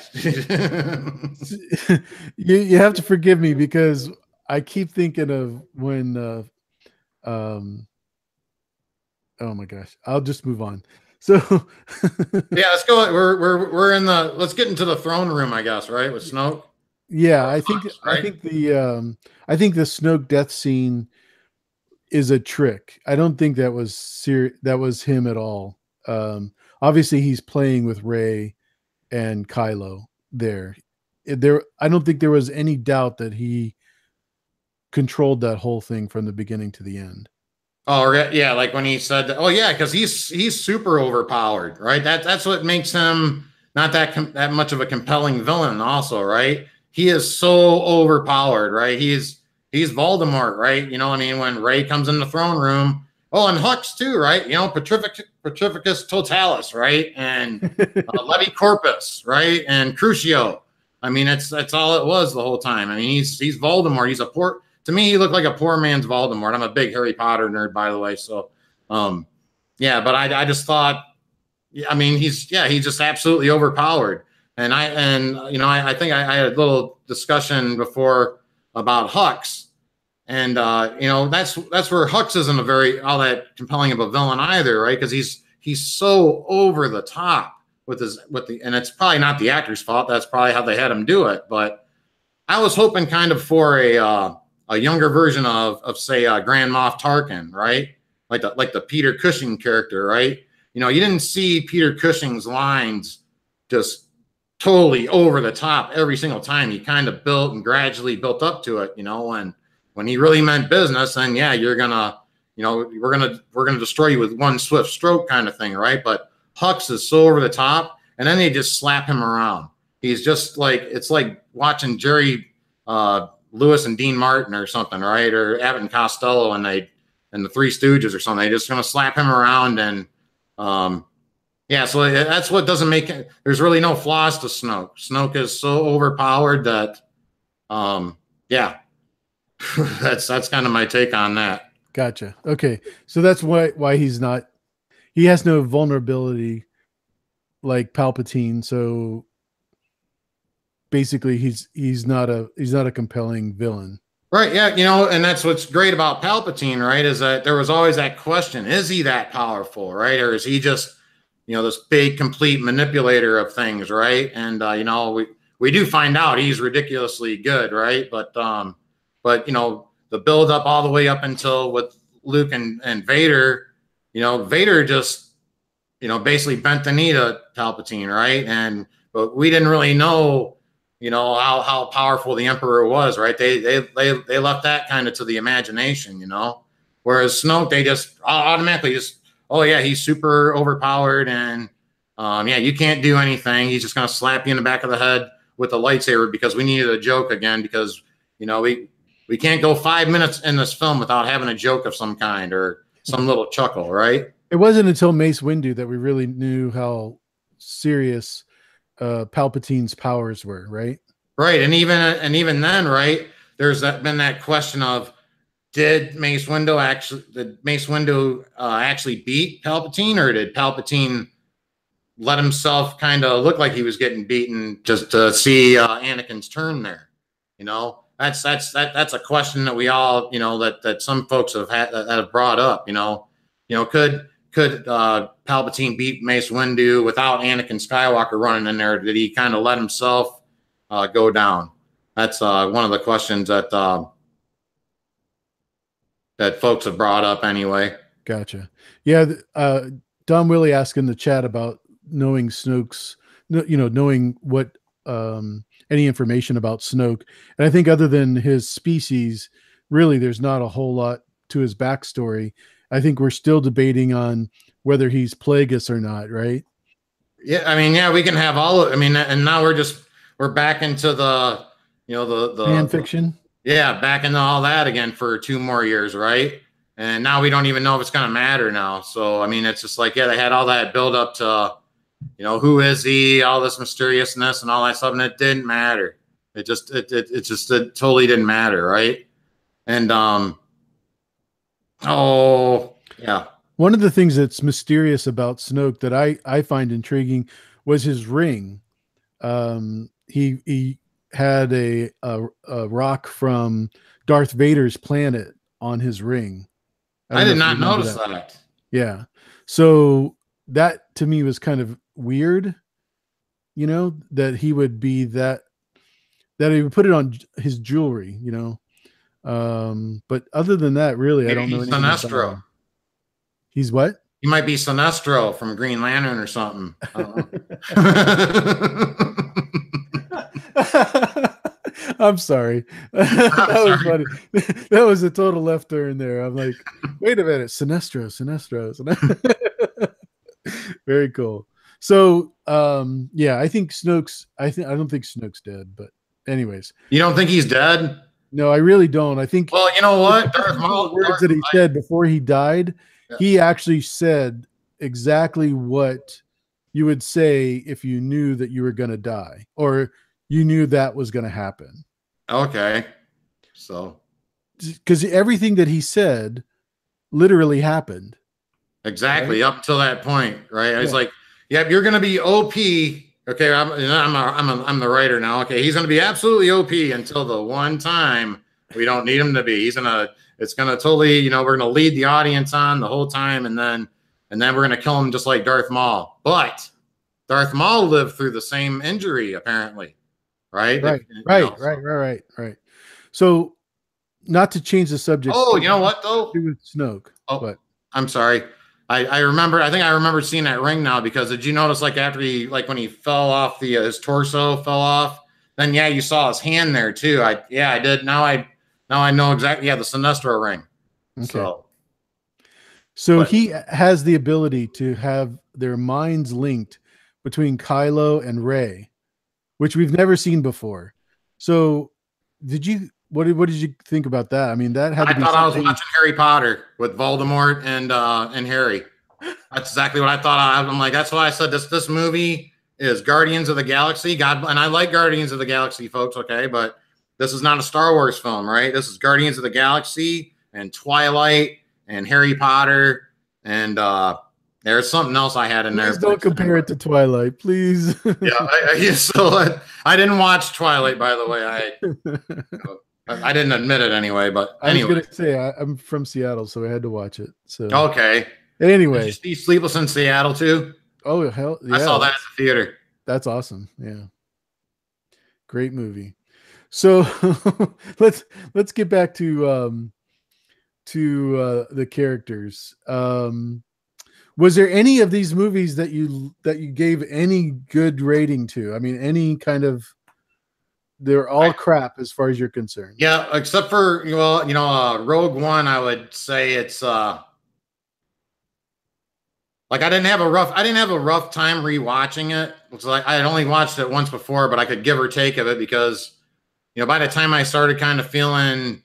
you have to forgive me because I keep thinking of when oh my gosh, I'll just move on. So Yeah, let's go. We're in the, let's get into the throne room, I guess, right? With Snoke. yeah, Or Hux, right? I think the Snoke death scene is a trick. I don't think that was him at all. Obviously he's playing with Rey and Kylo there. I don't think there was any doubt that he controlled that whole thing from the beginning to the end. Oh yeah, like when he said, "Oh yeah," because he's super overpowered, right? That's what makes him not that much of a compelling villain. Also, right? He is so overpowered, right? He's Voldemort, right? You know, what I mean, when Rey comes in the throne room, oh, and Hux too, right? You know, Petrificus Totalis, right? And Levi Corpus, right? And Crucio. I mean, that's all it was the whole time. I mean, he's Voldemort. He's a poor, to me, he looked like a poor man's Voldemort. I'm a big Harry Potter nerd, by the way. So, yeah, but I just thought, I mean, he's just absolutely overpowered. And you know, I think I had a little discussion before about Hux, and you know, that's where Hux isn't a very all that compelling of a villain either, right? Because he's so over the top with and it's probably not the actor's fault. That's probably how they had him do it. But I was hoping kind of for a younger version of say Grand Moff Tarkin, right? Like the Peter Cushing character, right? You know, you didn't see Peter Cushing's lines just totally over the top every single time. He kind of built and gradually built up to it, you know, and when he really meant business, then yeah, you're gonna, you know, we're gonna destroy you with one swift stroke kind of thing, right? But Hux is so over the top, and then they just slap him around. He's just like, it's like watching Jerry Lewis and Dean Martin or something, right? Or Abbott and Costello and the Three Stooges or something. They're just gonna slap him around and yeah, so that's what doesn't make it. There's really no flaws to Snoke. Snoke is so overpowered that yeah. that's kind of my take on that. Gotcha. Okay. So that's why he has no vulnerability like Palpatine. So basically he's not a compelling villain. Right, yeah, you know, and that's what's great about Palpatine, right? Is that there was always that question: is he that powerful, right, or is he just, you know, this big, complete manipulator of things, right? And you know, we do find out he's ridiculously good, right? But you know, the build up all the way up until with Luke and Vader, you know, Vader just, you know, basically bent the knee to Palpatine, right? And but we didn't really know, you know, how powerful the Emperor was, right? They left that kind of to the imagination, you know. Whereas Snoke, they just automatically just, oh yeah, he's super overpowered, and yeah, you can't do anything. He's just gonna slap you in the back of the head with a lightsaber because we needed a joke again, because you know we can't go 5 minutes in this film without having a joke of some kind or some little chuckle, right? It wasn't until Mace Windu that we really knew how serious Palpatine's powers were, right? Right, and even then, right? There's been that question of, did Mace Windu actually beat Palpatine, or did Palpatine let himself kind of look like he was getting beaten just to see Anakin's turn there? You know, that's a question that we all, you know, that some folks that have brought up. You know, could Palpatine beat Mace Windu without Anakin Skywalker running in there? Did he kind of let himself go down? That's one of the questions that that folks have brought up anyway. Gotcha. Yeah. Don Willie asked in the chat about knowing Snoke's, you know, knowing what any information about Snoke. And I think other than his species, really, there's not a whole lot to his backstory. I think we're still debating on whether he's Plagueis or not, right? Yeah, I mean, yeah, we can have all of, I mean, and now we're back into the, you know, Fan fiction. yeah, back into all that again for 2 more years, right? And now we don't even know if it's going to matter now. So, I mean, it's just like, yeah, they had all that build up to, you know, who is he, all this mysteriousness and all that stuff, and it didn't matter. It totally didn't matter, right? And, oh, yeah. One of the things that's mysterious about Snoke that I find intriguing was his ring. He had a rock from Darth Vader's planet on his ring. I did not notice that. Yeah. So that to me was kind of weird, you know, that he would be that he would put it on his jewelry, you know. But other than that, really, maybe I don't know anything Sinestro. about him. He's what? He might be Sinestro from Green Lantern or something. I'm sorry. That was funny. That was a total left turn there. I'm like, wait a minute, Sinestro. Very cool. So, yeah, I think Snoke's. I don't think Snoke's dead, but anyways, you don't think he's dead? No, I really don't. I think. Well, you know what? Darth Maul, words that he said before he died. Yeah. He actually said exactly what you would say if you knew that you were going to die, or you knew that was going to happen. Okay. So, because everything that he said literally happened. Exactly. Right? Up till that point. Right. Yeah. It's like, yep, you're going to be OP. Okay. I'm the writer now. Okay. He's going to be absolutely OP until the one time we don't need him to be. It's going to totally, you know, we're going to lead the audience on the whole time. And then we're going to kill him just like Darth Maul. But Darth Maul lived through the same injury, apparently. Right. Right. So, not to change the subject. Oh, you know what though? With Snoke. Oh, but I'm sorry. I remember. I think I remember seeing that ring now, because did you notice, like, after he, like, when he fell off his torso fell off, then yeah, you saw his hand there too. I did. Now I know exactly. Yeah, the Sinestro ring. Okay. So he has the ability to have their minds linked between Kylo and Rey, which we've never seen before. So, what did you think about that? I mean, that had to be. I thought I was watching Harry Potter with Voldemort and Harry. That's exactly what I thought. I'm like, that's why I said this movie is Guardians of the Galaxy. God, and I like Guardians of the Galaxy, folks. Okay, but this is not a Star Wars film, right? This is Guardians of the Galaxy and Twilight and Harry Potter and there's something else I had in there. Please don't compare it to Twilight, please. So I didn't watch Twilight, by the way. I didn't admit it anyway, but anyway. I was gonna say I'm from Seattle, so I had to watch it. So okay. Anyway, did you see Sleepless in Seattle too? Oh hell yeah! I saw that at the theater. That's awesome. Yeah, great movie. So let's get back to the characters. Was there any of these movies that you gave any good rating to? I mean, any kind of. They're all crap as far as you're concerned. Yeah, except for Rogue One. I would say it's like I didn't have a rough time rewatching it. It's like I had only watched it once before, but I could give or take of it because by the time I started kind of feeling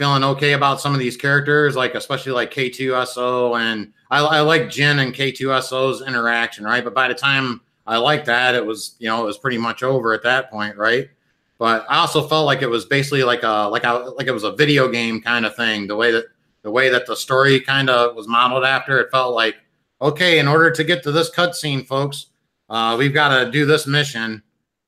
okay about some of these characters, like especially like K2SO, and I like Jyn and K2SO's interaction, right? But by the time I liked that, it was it was pretty much over at that point, right? But I also felt like it was basically like it was a video game kind of thing. The way that the story kind of was modeled after, it felt like, okay, in order to get to this cutscene, folks, we've got to do this mission,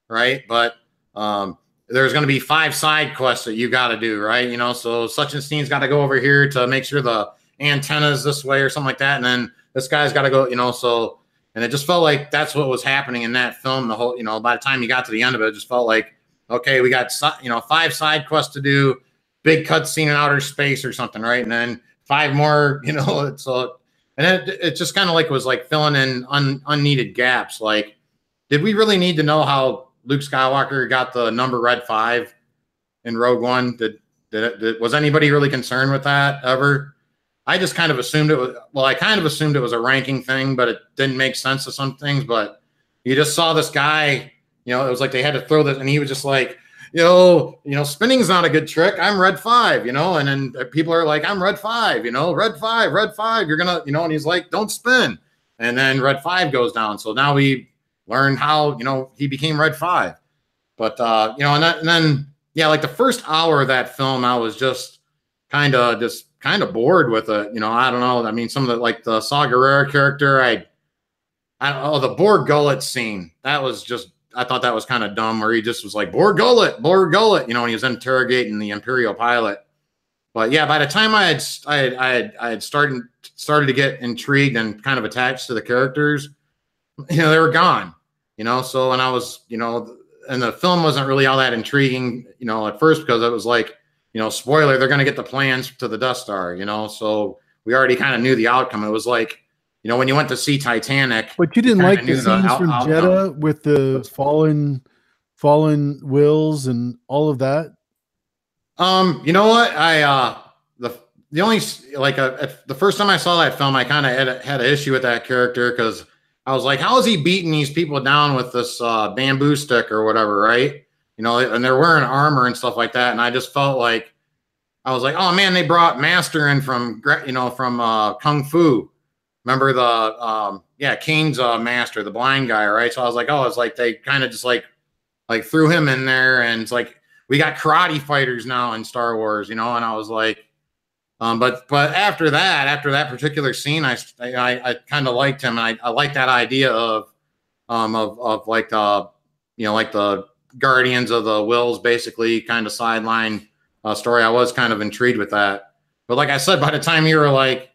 right? But there's going to be 5 side quests that you got to do, right? So such and scene's got to go over here to make sure the antenna's this way or something like that, and then this guy's got to go, so. And it just felt like that's what was happening in that film. The whole, by the time you got to the end of it, it just felt like, okay, we got 5 side quests to do, big cutscene in outer space or something, right? And then 5 more, so, and it just kind of like was like filling in unneeded gaps. Like, did we really need to know how Luke Skywalker got the number Red 5 in Rogue One? Was anybody really concerned with that ever? I just kind of assumed it was, well, I kind of assumed it was a ranking thing, but it didn't make sense to some things. But you just saw this guy, it was like they had to throw this, and he was just like, spinning's not a good trick. I'm Red 5, and then people are like, I'm Red 5, Red 5, you're going to, and he's like, don't spin. And then Red 5 goes down. So now we learned how, he became Red 5. But, and then, yeah, like the first hour of that film, I was just kind of bored with it. I don't know. I mean, some of the, like the Saw Gerrera character, I don't know, the Borg Gullet scene, that was just, I thought that was kind of dumb, where he just was like, Borg Gullet, and he was interrogating the Imperial pilot. But yeah, by the time I had started to get intrigued and kind of attached to the characters, they were gone. So, and I was, and the film wasn't really all that intriguing, at first, because it was like, spoiler, they're going to get the plans to the Death Star, so we already kind of knew the outcome. It was like, when you went to see Titanic. But you didn't like the scenes from Jeddah with the fallen wills and all of that? You know what? The only, like, the first time I saw that film, I kind of had an issue with that character, because I was like, how is he beating these people down with this bamboo stick or whatever, right? And they're wearing armor and stuff like that. And I just felt like, I was like, oh man, they brought Master in from Kung Fu. Remember the Kane's master, the blind guy, right? So I was like, oh, it's like they kind of just like threw him in there, and it's like we got karate fighters now in Star Wars, and I was like, but after that particular scene, I kind of liked him, and I liked that idea of like like the Guardians of the Wills, basically kind of sideline story. I was kind of intrigued with that, but like I said, by the time you were like,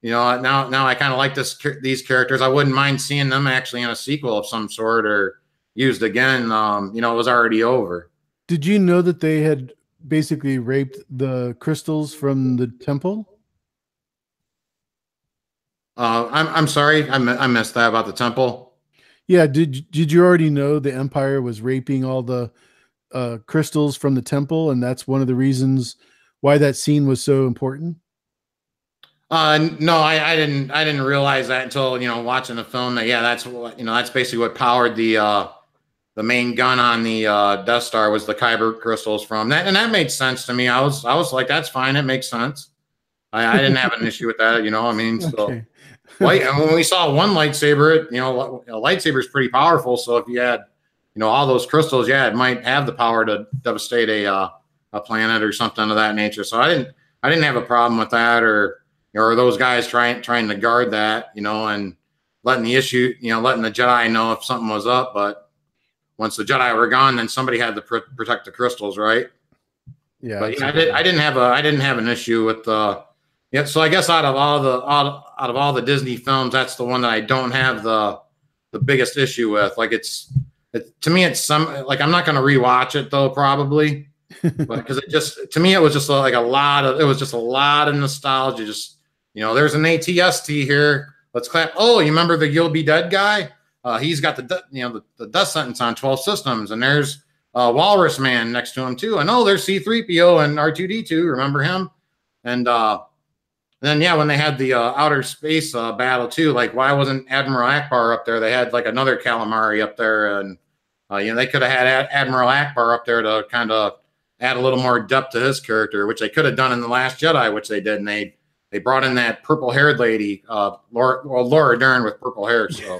now I kind of like these characters. I wouldn't mind seeing them actually in a sequel of some sort or used again. It was already over. Did you know that they had basically raped the crystals from the temple? I'm sorry, I missed that about the temple. Yeah, did you already know the Empire was raping all the crystals from the temple, and that's one of the reasons why that scene was so important? No, I didn't realize that until watching the film. That that's that's basically what powered the main gun on the Death Star was the Kyber crystals from that, and that made sense to me. I was like, that's fine, it makes sense. I didn't have an issue with that, I mean, so. Okay. And when we saw one lightsaber, a lightsaber is pretty powerful. So if you had all those crystals, it might have the power to devastate a planet or something of that nature. So I didn't have a problem with that, or those guys trying to guard that, and letting the Jedi know if something was up. But once the Jedi were gone, then somebody had to protect the crystals, right? Yeah. But I didn't have an issue with the. Yeah, so I guess out of all the Disney films, that's the one that I don't have the biggest issue with. Like to me, it's like, I'm not going to rewatch it though, probably, but because to me it was just like a lot of nostalgia. Just there's an ATST here. Let's clap. Oh, you remember the You'll Be Dead guy? He's got the death sentence on 12 systems, and there's Walrus Man next to him too. And there's C-3PO and R2-D2. Remember him? And then when they had the outer space battle too, like why wasn't Admiral Akbar up there? They had like another calamari up there, and they could have had Admiral Akbar up there to kind of add a little more depth to his character, which they could have done in The Last Jedi, which they did. And they brought in that purple-haired lady, Laura Dern with purple hair. So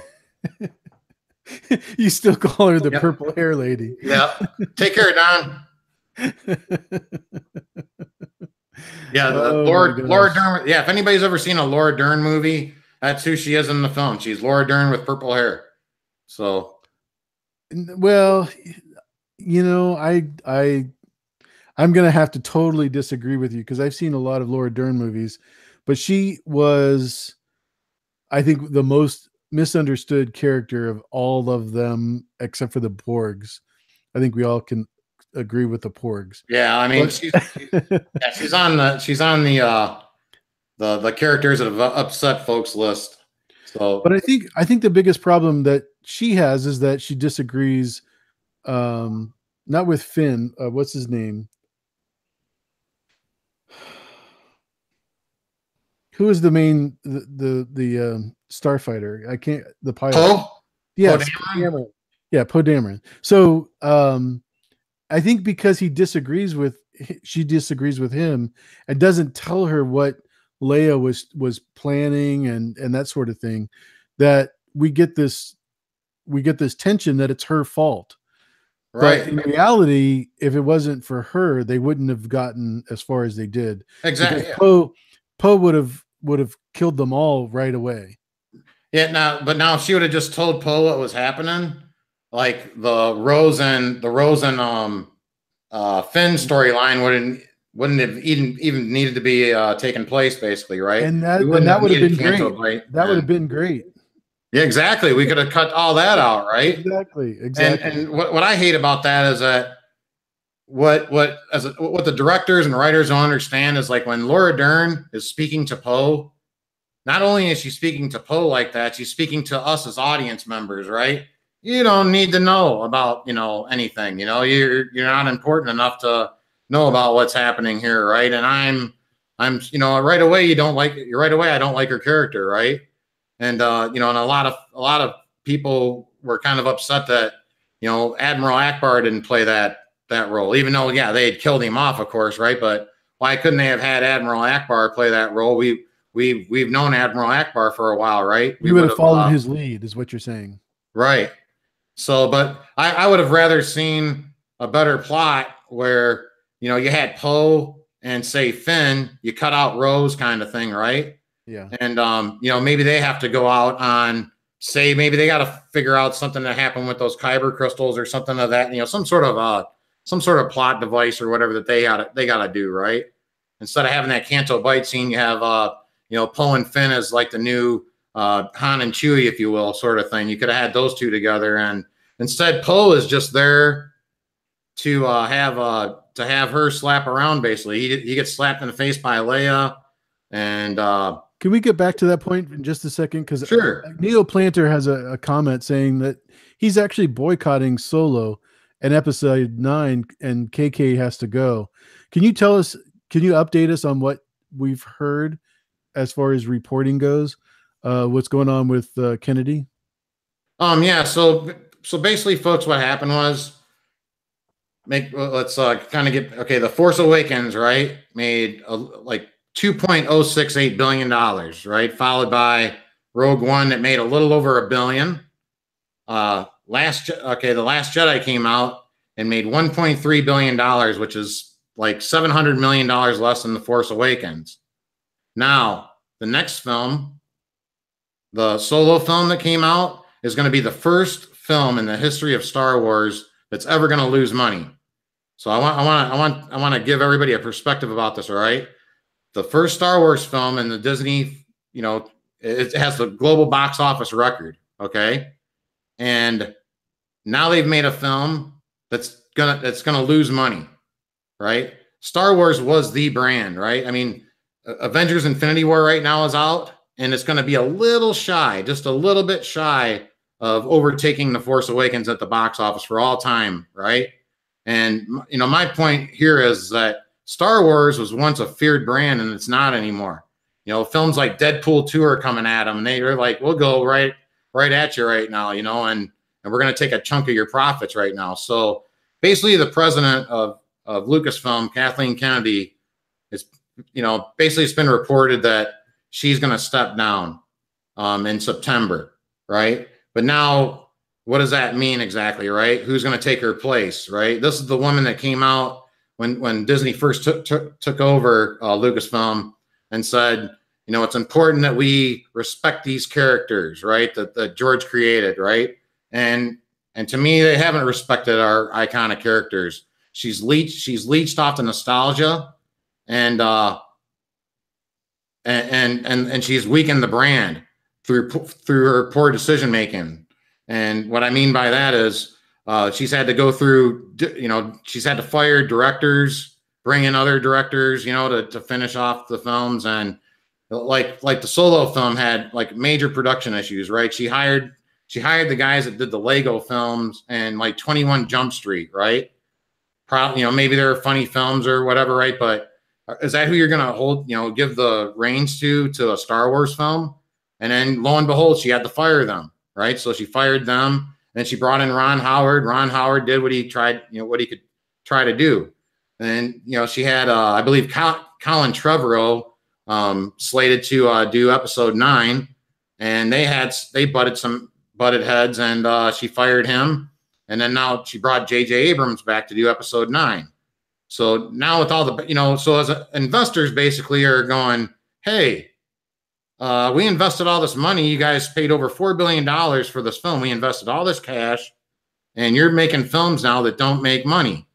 you still call her the purple hair lady? Yeah. Take care, Don. Yeah, Laura Dern. Yeah, if anybody's ever seen a Laura Dern movie, that's who she is in the film. She's Laura Dern with purple hair. So, well, I'm gonna have to totally disagree with you, because I've seen a lot of Laura Dern movies, but she was, I think, the most misunderstood character of all of them, except for the Porgs. I think we all can agree with the Porgs. Yeah, I mean, she's on the characters that have upset folks list. So, but I think the biggest problem that she has is that she disagrees not with Finn. What's his name? Who is the main the starfighter? I can't the pilot. Poe, Poe Yes, Poe Dameron. Dameron. Yeah, Poe Dameron. So I think because she disagrees with him and doesn't tell her what Leia was planning and that sort of thing, that we get this tension that it's her fault. But Right. in reality, if it wasn't for her, they wouldn't have gotten as far as they did because Exactly. Poe would have killed them all right away. Yeah. Now if she would have just told Poe what was happening, like the Rose and Finn storyline wouldn't have even needed to be taking place, basically, right? And We that wouldn't have that would have needed been Canto great. Bight. That would have been great. Yeah, exactly. We could have cut all that out, right? Exactly. And Exactly. and what I hate about that is that what the directors and writers don't understand is like when Laura Dern is speaking to Poe, not only is she speaking to Poe like that, she's speaking to us as audience members, right? You don't need to know about, anything. You're not important enough to know about what's happening here, right? And I'm right away right away I don't like her character, right? And and a lot of people were kind of upset that Admiral Akbar didn't play that role, even though they had killed him off, of course, right? But why couldn't they have had Admiral Akbar play that role? We've known Admiral Akbar for a while, right? We You would would have have followed his lead, is what you're saying. right. So, but I would have rather seen a better plot where you had Poe and say Finn, you cut out Rose, kind of thing, right? Yeah. And maybe they have to go out on say maybe they got to figure out something that happened with those kyber crystals or something of that, some sort of plot device or whatever that they gotta do, right? Instead of having that Canto Bight scene, you have Poe and Finn as like the new Han and Chewie, if you will, sort of thing. You could have had those two together, and instead Poe is just there to have her slap around. Basically, he gets slapped in the face by Leia, and Can we get back to that point in just a second? Because sure. Neo Planter has a comment saying that he's actually boycotting Solo in episode 9 and KK has to go. Can you tell us, can you update us on what we've heard as far as reporting goes? What's going on with Kennedy? Yeah. So basically, folks, what happened was let's kind of get okay. The Force Awakens, right, made like $2.068 billion, right, followed by Rogue One that made a little over $1 billion. The Last Jedi came out and made $1.3 billion, which is like $700 million less than The Force Awakens. Now, the next film, the Solo film that came out, is going to be the first film in the history of Star Wars that's ever going to lose money. So I want to give everybody a perspective about this. All right, the first Star Wars film in the Disney, it has the global box office record. Okay, and now they've made a film that's gonna lose money. Right? Star Wars was the brand, right? I mean, Avengers Infinity War right now is out, and it's going to be a little shy, just a little bit shy of overtaking The Force Awakens at the box office for all time, right? And my point here is that Star Wars was once a feared brand, and it's not anymore. Films like Deadpool 2 are coming at them, and they're like, "We'll go right at you right now," and we're going to take a chunk of your profits right now. So basically, the president of Lucasfilm, Kathleen Kennedy, is, basically it's been reported that she's going to step down in September, right? But now, what does that mean exactly, right? Who's going to take her place, right? This is the woman that came out when Disney first took over Lucasfilm and said, it's important that we respect these characters, right? That George created, right? And to me, they haven't respected our iconic characters. She's leached off the nostalgia, and she's weakened the brand through her poor decision making. And what I mean by that is she's had to go through, she's had to fire directors, bring in other directors, to finish off the films. And like the Solo film had like major production issues, right? She hired she hired the guys that did the Lego films and like 21 Jump Street, right? Probably, maybe they're funny films or whatever, right? But is that who you're going to hold, give the reins to a Star Wars film? And then lo and behold, she had to fire them, right? So she fired them, and then she brought in Ron Howard. Ron Howard did what he tried, what he could try to do. And, she had, I believe, Colin Trevorrow slated to do episode 9, and they butted heads, and she fired him. And then now she brought J.J. Abrams back to do episode 9. So now with all the, so as investors basically are going, hey, we invested all this money. You guys paid over $4 billion for this film. We invested all this cash, and you're making films now that don't make money.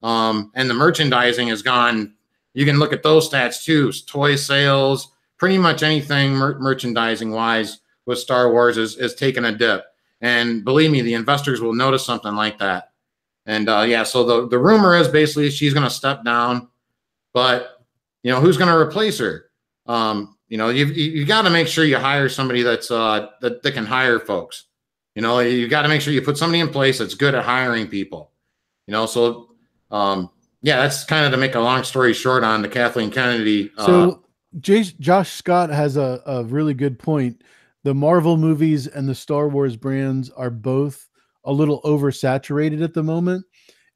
And the merchandising has gone. You can look at those stats too. Toy sales, pretty much anything merchandising wise with Star Wars is taking a dip. And believe me, the investors will notice something like that. And yeah, so the rumor is basically she's going to step down, but who's going to replace her? You got to make sure you hire somebody that's that can hire folks. You got to make sure you put somebody in place that's good at hiring people. So yeah, that's kind of to make a long story short on the Kathleen Kennedy. So Josh Scott has a really good point. The Marvel movies and the Star Wars brands are both a little oversaturated at the moment.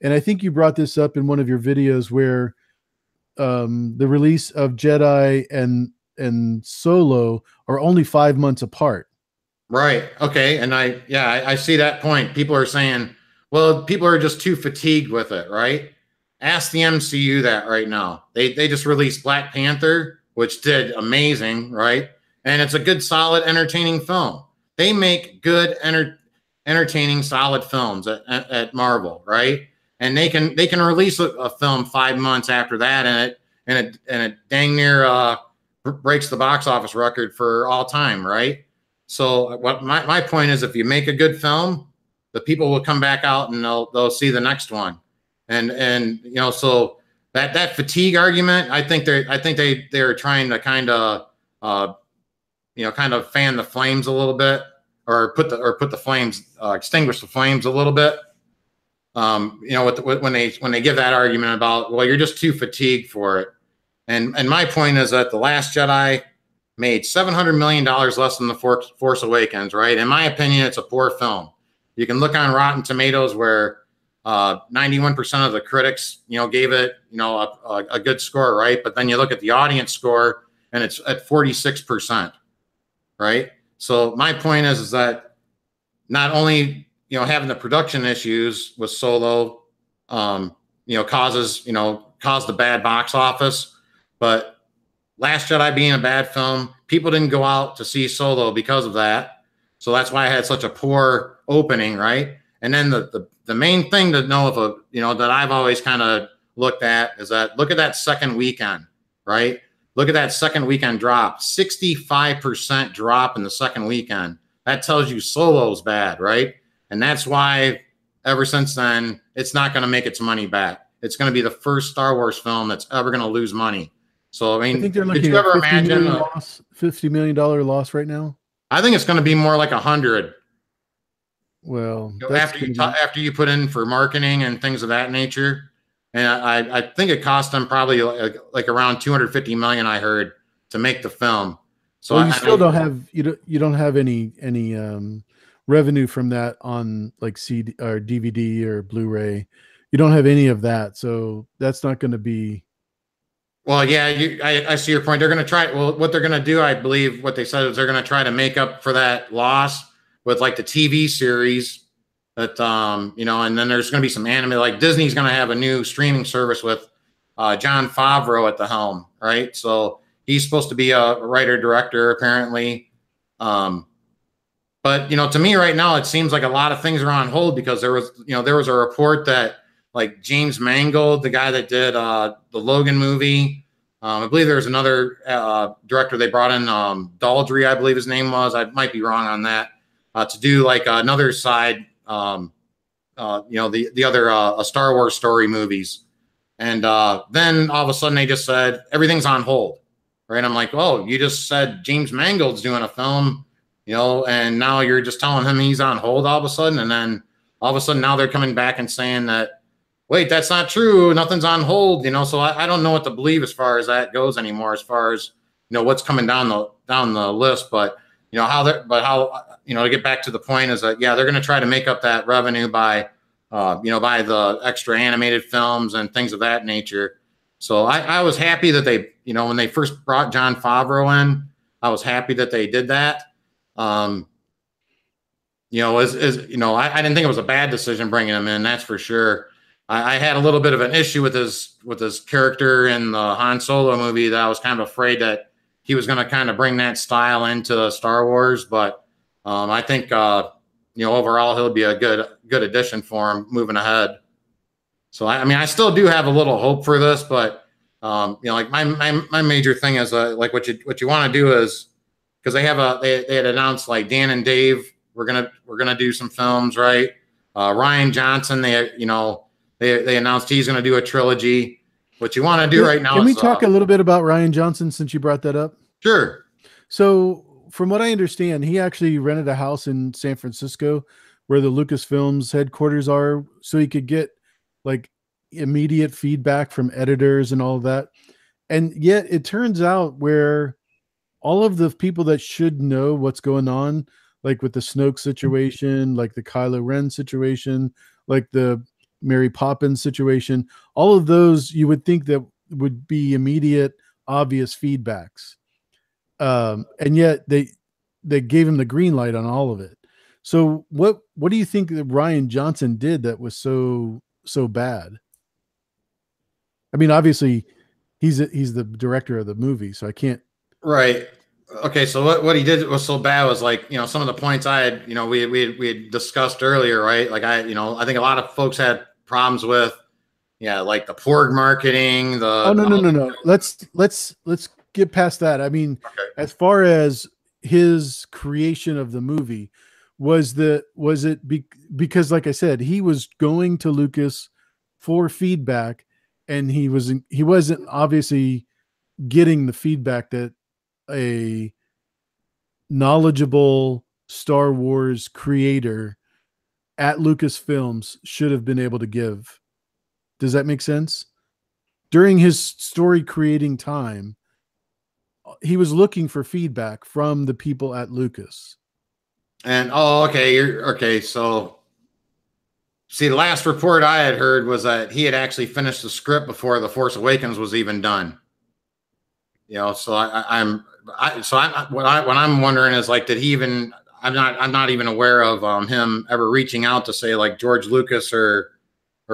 And I think you brought this up in one of your videos where the release of Jedi and Solo are only 5 months apart. Right. Okay. And I see that point. People are saying, well, people are just too fatigued with it, right? Ask the MCU that right now. They just released Black Panther, which did amazing, right? And it's a good, solid, entertaining film. They make good, entertaining, solid films at Marvel, right? And they can release a film 5 months after that, and it dang near breaks the box office record for all time, right? So what my point is, if you make a good film, the people will come back out and they'll see the next one, and so that fatigue argument, I think they're trying to kind of fan the flames a little bit, or put the flames, extinguish the flames a little bit. When they give that argument about, well, you're just too fatigued for it. And my point is that The Last Jedi made $700 million less than The Force Awakens, right? In my opinion, it's a poor film. You can look on Rotten Tomatoes where 91% of the critics, gave it, a good score, right? But then you look at the audience score and it's at 46%, right? So my point is that not only, having the production issues with Solo, caused the bad box office, but Last Jedi being a bad film, people didn't go out to see Solo because of that. So that's why I had such a poor opening, right? And then the main thing to know that I've always kind of looked at is that look at that second weekend, right? Look at that second weekend drop, 65% drop in the second weekend. That tells you Solo's bad, right? And that's why ever since then, it's not going to make its money back. It's going to be the first Star Wars film that's ever going to lose money. So, I think they're looking at $50 million loss right now? I think it's going to be more like 100. Well, after you put in for marketing and things of that nature. And I think it cost them probably like around $250 million, I heard, to make the film. So you still don't have any revenue from that on like CD or DVD or Blu-ray. You don't have any of that, so that's not going to be. Well, yeah, I see your point. They're going to try. Well, what they're going to do, I believe, what they said is they're going to try to make up for that loss with like the TV series that and then there's going to be some anime. Like Disney's going to have a new streaming service with Jon Favreau at the helm, right? So he's supposed to be a writer director apparently. But to me right now, it seems like a lot of things are on hold because there was a report that like James Mangold, the guy that did the Logan movie, I believe there was another director they brought in, Daldry, I believe his name was. I might be wrong on that, to do like another side, the other Star Wars story movies. And then all of a sudden they just said everything's on hold, right? I'm like, oh, you just said James Mangold's doing a film and now you're just telling him he's on hold all of a sudden, and then all of a sudden now they're coming back and saying that, wait, that's not true, nothing's on hold, so I don't know what to believe as far as that goes anymore, as far as what's coming down the list. But how to get back to the point is that, yeah, they're going to try to make up that revenue by by the extra animated films and things of that nature. So I was happy that they, when they first brought Jon Favreau in, I was happy that they did that. I didn't think it was a bad decision bringing him in. That's for sure. I had a little bit of an issue with his character in the Han Solo movie, that I was kind of afraid that he was going to kind of bring that style into Star Wars. But I think overall he'll be a good addition for him moving ahead. So I still do have a little hope for this, but like my major thing is like what you want to do is, because they had announced, like, Dan and Dave, we're gonna do some films, right? Rian Johnson, they announced he's gonna do a trilogy. What you want to do right now Can is we talk a little bit about Rian Johnson, since you brought that up? Sure. So from what I understand, he actually rented a house in San Francisco where the Lucasfilms headquarters are, so he could get like immediate feedback from editors and all of that. And yet it turns out where all of the people that should know what's going on, like with the Snoke situation, like the Kylo Ren situation, like the Mary Poppins situation, all of those you would think that would be immediate, obvious feedbacks. And yet they gave him the green light on all of it. So what do you think that Rian Johnson did that was so bad? I mean, obviously he's the director of the movie, so I can't. Right. Okay. So what he did was so bad was, like, some of the points I had, we had discussed earlier, right? Like, I think a lot of folks had problems with, yeah, like the Porg marketing, Oh, no. Let's get past that. I mean, okay. as far as his creation of the movie, because, like I said, he was going to Lucas for feedback, and he wasn't obviously getting the feedback that a knowledgeable Star Wars creator at Lucasfilms should have been able to give. Does that make sense? During his story creating time, he was looking for feedback from the people at Lucas. And okay, okay. So, see, the last report I had heard was that he had actually finished the script before The Force Awakens was even done. So what I'm wondering is, like, did he even? I'm not even aware of him ever reaching out to, say, like, George Lucas or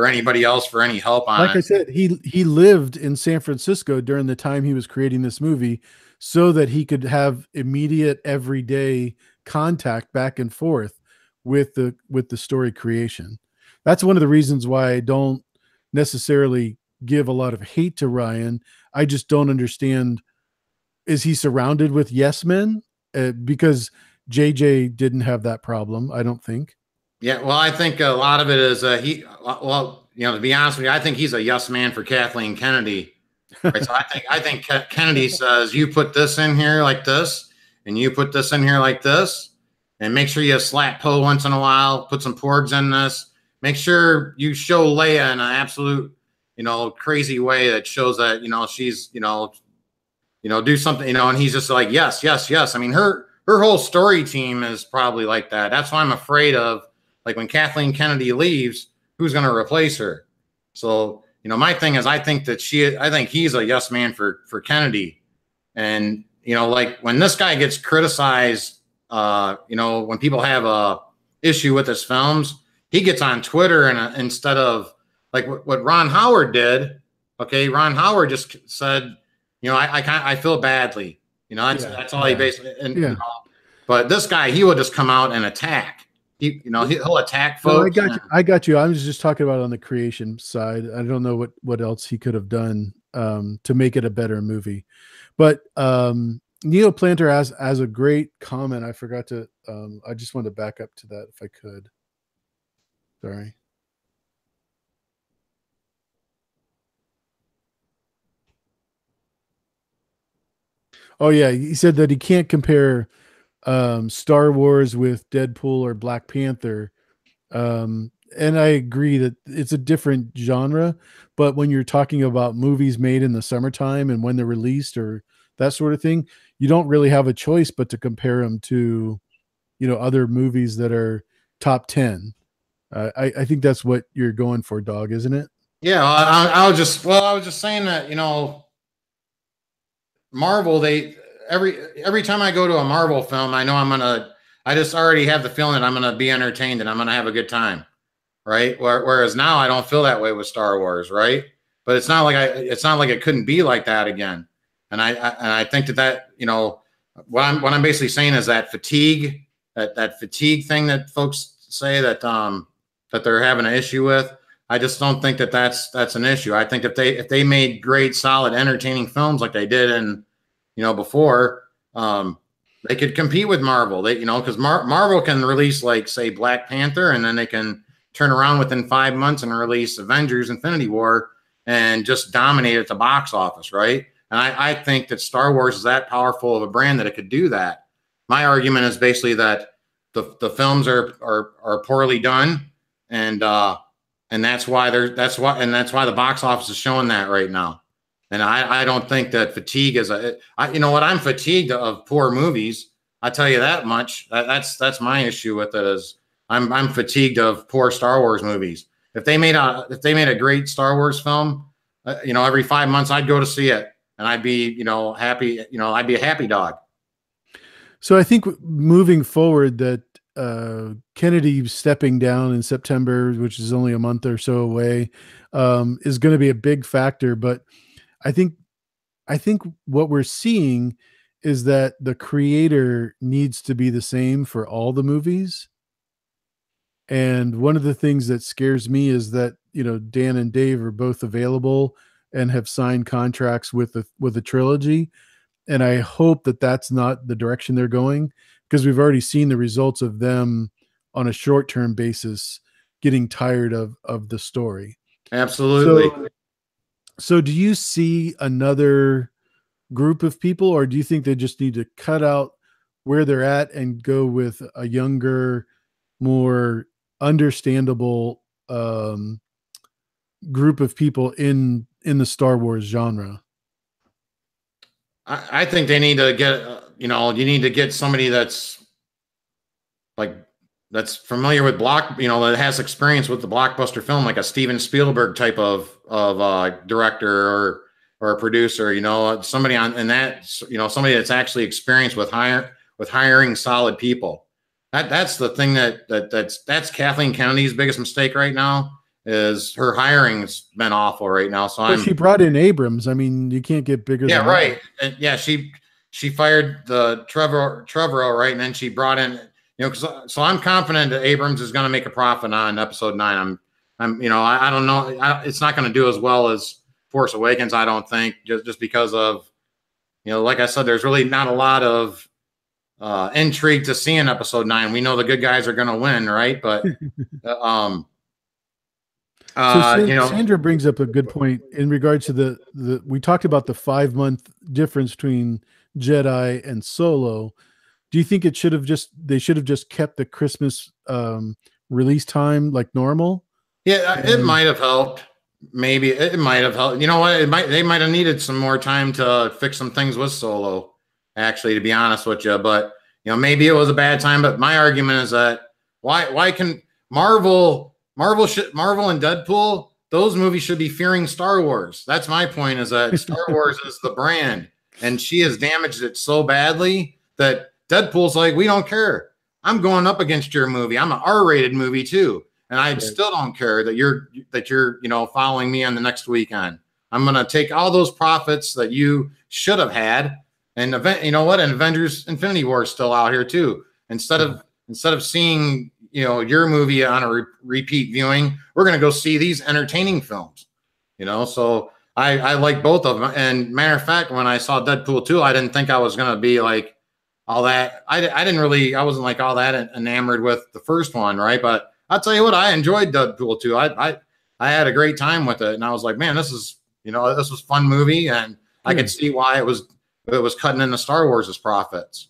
anybody else for any help on Like it. I said, he lived in San Francisco during the time he was creating this movie, so that he could have immediate, everyday contact back and forth with the story creation. That's one of the reasons why I don't necessarily give a lot of hate to Rian. I just don't understand, is he surrounded with yes men? Because JJ didn't have that problem, I don't think. Yeah, well, I think a lot of it is well, to be honest with you, I think he's a yes man for Kathleen Kennedy. Right. So I think Kennedy says, you put this in here like this, and you put this in here like this, and make sure you slap Poe once in a while, put some porgs in this. Make sure you show Leia in an absolute, crazy way that shows that, she's, do something, and he's just like, yes, yes, yes. I mean, her whole story team is probably like that. That's why I'm afraid of, like, when Kathleen Kennedy leaves, who's going to replace her? So, my thing is, I think he's a yes man for Kennedy. And, like, when this guy gets criticized, when people have a issue with his films, he gets on Twitter, and instead of, like, what Ron Howard did, okay, Ron Howard just said, I feel badly. That's all he basically, and but this guy, he will just come out and attack. He'll attack No, I folks. got you. I got you. I was just talking about on the creation side. I don't know what else he could have done to make it a better movie. But Neil Planter has a great comment. I forgot to. I just wanted to back up to that if I could. Sorry. Oh yeah, he said that he can't compare Star Wars with Deadpool or Black Panther. And I agree that it's a different genre, but when you're talking about movies made in the summertime and when they're released or that sort of thing, you don't really have a choice but to compare them to, other movies that are top 10. I think that's what you're going for, Dog, isn't it? Yeah, I was just saying that, Marvel, they every time I go to a Marvel film, I know I just already have the feeling that I'm gonna be entertained and I'm gonna have a good time, right? Whereas now I don't feel that way with Star Wars, right? But it's not like it couldn't be like that again. And I think that what I'm basically saying is that fatigue, that fatigue thing that folks say that they're having an issue with. I just don't think that that's an issue. I think if they made great, solid, entertaining films like they did in before, they could compete with Marvel. Because Marvel can release, like, say, Black Panther, and then they can turn around within 5 months and release Avengers: Infinity War and just dominate at the box office, right? And I think that Star Wars is that powerful of a brand that it could do that. My argument is basically that the films are poorly done, and that's why the box office is showing that right now. And I don't think that fatigue is I'm fatigued of poor movies. I tell you that much. That's my issue with it, is I'm fatigued of poor Star Wars movies. If they made a great Star Wars film, every 5 months I'd go to see it, and I'd be happy. I'd be a happy dog. So I think moving forward that Kennedy stepping down in September, which is only a month or so away, is going to be a big factor. But I think what we're seeing is that the creator needs to be the same for all the movies. And one of the things that scares me is that, Dan and Dave are both available and have signed contracts with a trilogy. And I hope that that's not the direction they're going, because we've already seen the results of them on a short-term basis getting tired of the story. Absolutely. So do you see another group of people, or do you think they just need to cut out where they're at and go with a younger, more understandable group of people in the Star Wars genre? I think they need to get, you need to get somebody that's familiar with that has experience with the blockbuster film, like a Steven Spielberg type of director or a producer, somebody somebody that's actually experienced with hiring solid people. That's the thing that's Kathleen Kennedy's biggest mistake right now, is her hiring's been awful right now. So she brought in Abrams. I mean, you can't get bigger. Yeah, right. And yeah, she fired the Trevorrow, right, and then she brought in, so I'm confident that Abrams is going to make a profit on Episode 9. I don't know. It's not going to do as well as Force Awakens, I don't think, just because of, like I said, there's really not a lot of intrigue to see in Episode 9. We know the good guys are going to win, right? But Sandra brings up a good point in regards to we talked about the 5-month difference between Jedi and Solo. Do you think they should have just kept the Christmas release time like normal? Yeah, it might have helped. Maybe it might have helped. You know what? They might have needed some more time to fix some things with Solo, actually, to be honest with you. But maybe it was a bad time. But my argument is that why can Marvel and Deadpool, those movies should be fearing Star Wars. That's my point, is that Star Wars is the brand, and she has damaged it so badly that Deadpool's like, we don't care. I'm going up against your movie. I'm an R-rated movie too, and I still don't care that you're following me on the next weekend. I'm going to take all those profits that you should have had, and Avengers: Infinity War is still out here too. Instead of seeing your movie on a repeat viewing, we're going to go see these entertaining films, so I like both of them. And matter of fact, when I saw Deadpool 2, I didn't think I was going to be like all that. I wasn't like all that enamored with the first one, right? But I'll tell you what, I enjoyed Deadpool 2. I had a great time with it, and I was like, man, this was fun movie, and I could see why it was cutting into Star Wars' profits.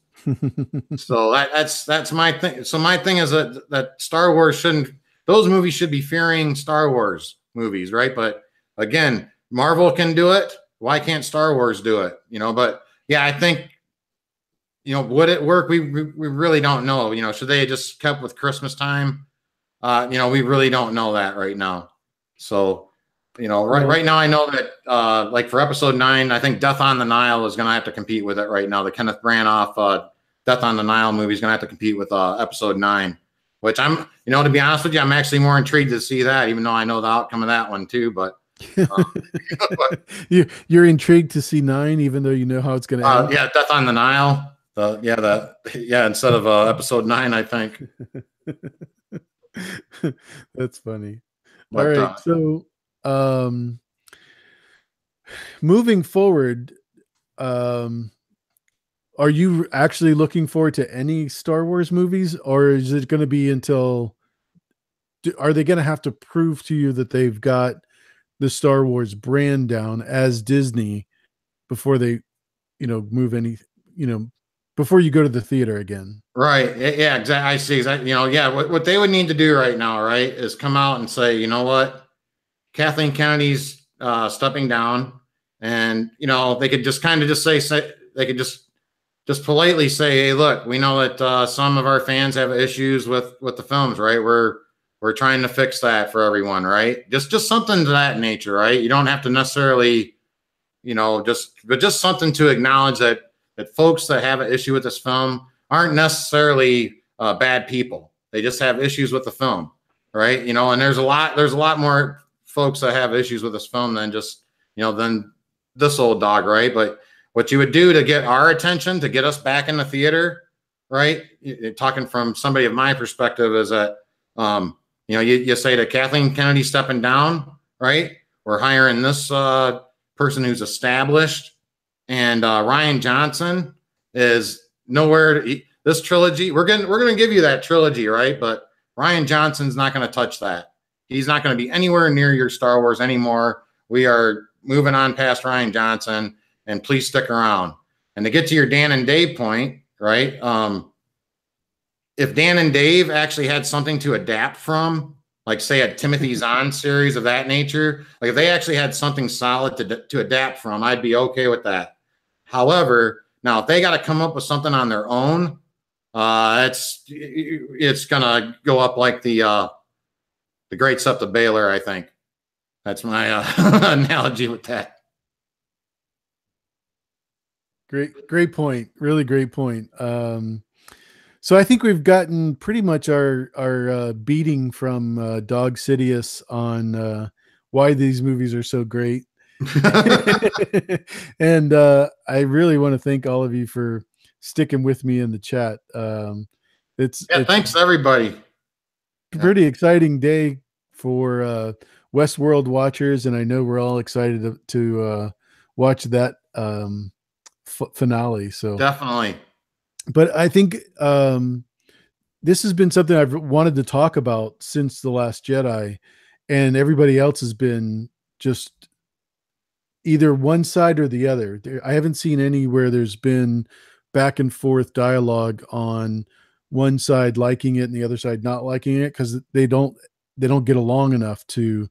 So that's my thing. So my thing is that Star Wars shouldn't, those movies should be fearing Star Wars movies, right? But again, Marvel can do it. Why can't Star Wars do it? But yeah, I think, would it work? We really don't know. Should they have just kept with Christmas time? We really don't know that right now. So, right now I know that like for episode 9, I think Death on the Nile is going to have to compete with it right now. The Kenneth Branagh Death on the Nile movie is going to have to compete with episode 9, which I'm, to be honest with you, I'm actually more intrigued to see that, even though I know the outcome of that one too. But you're intrigued to see 9, even though you know how it's going to end. Yeah, Death on the Nile. Instead of episode 9, I think. That's funny. But, all right, so moving forward, are you actually looking forward to any Star Wars movies, or is it going to be until? Are they going to have to prove to you that they've got the Star Wars brand down as Disney before they, move any, before you go to the theater again? Right. Yeah, exactly. I see. Exactly. What they would need to do right now, right, is come out and say, you know what, Kathleen Kennedy's stepping down, and they could just kind of just say they could just politely say, hey, look, we know that some of our fans have issues with the films, right? We're trying to fix that for everyone, right? Just something to that nature, right? You don't have to necessarily, just something to acknowledge that folks that have an issue with this film aren't necessarily bad people. They just have issues with the film, right? And there's a lot more folks that have issues with this film than just, than this old dog, right? But what you would do to get our attention, to get us back in the theater, right? Talking from somebody of my perspective, is that, you say to Kathleen Kennedy stepping down, right? We're hiring this person who's established, and Ryan Johnson is nowhere. This trilogy, we're going to give you that trilogy, right? But Ryan Johnson's not going to touch that. He's not going to be anywhere near your Star Wars anymore. We are moving on past Ryan Johnson, and please stick around. And to get to your Dan and Dave point, right? If Dan and Dave actually had something to adapt from, like say a Timothy Zahn series of that nature, like if they actually had something solid to adapt from, I'd be okay with that. However, now if they got to come up with something on their own, it's gonna go up like the Great Sept of Baylor, I think. That's my analogy with that. Great point. Really great point. So I think we've gotten pretty much our beating from Dawg Sidious on why these movies are so great. And I really want to thank all of you for sticking with me in the chat. It's thanks everybody. Pretty exciting day for Westworld watchers, and I know we're all excited to watch that finale. So definitely. But I think this has been something I've wanted to talk about since The Last Jedi, and everybody else has been just either one side or the other. I haven't seen anywhere there's been back and forth dialogue on one side liking it and the other side not liking it, because they don't get along enough to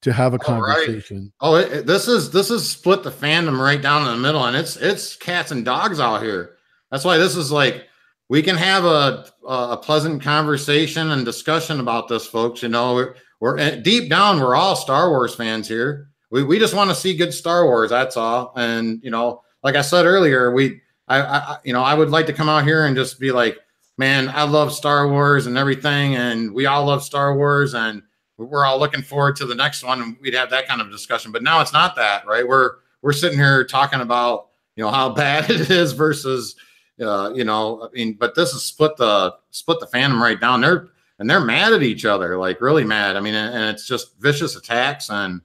have a conversation. Right. Oh, this is split the fandom right down in the middle, and it's cats and dogs out here. That's why this is like, we can have a pleasant conversation and discussion about this, folks. We're deep down, we're all Star Wars fans here. We just want to see good Star Wars. That's all. And, like I said earlier, I would like to come out here and just be like, man, I love Star Wars and everything. And we all love Star Wars, and we're all looking forward to the next one. And we'd have that kind of discussion, but now it's not that, right? We're sitting here talking about, how bad it is versus, but this is split the fandom right down there, and they're mad at each other, like really mad. I mean, and it's just vicious attacks and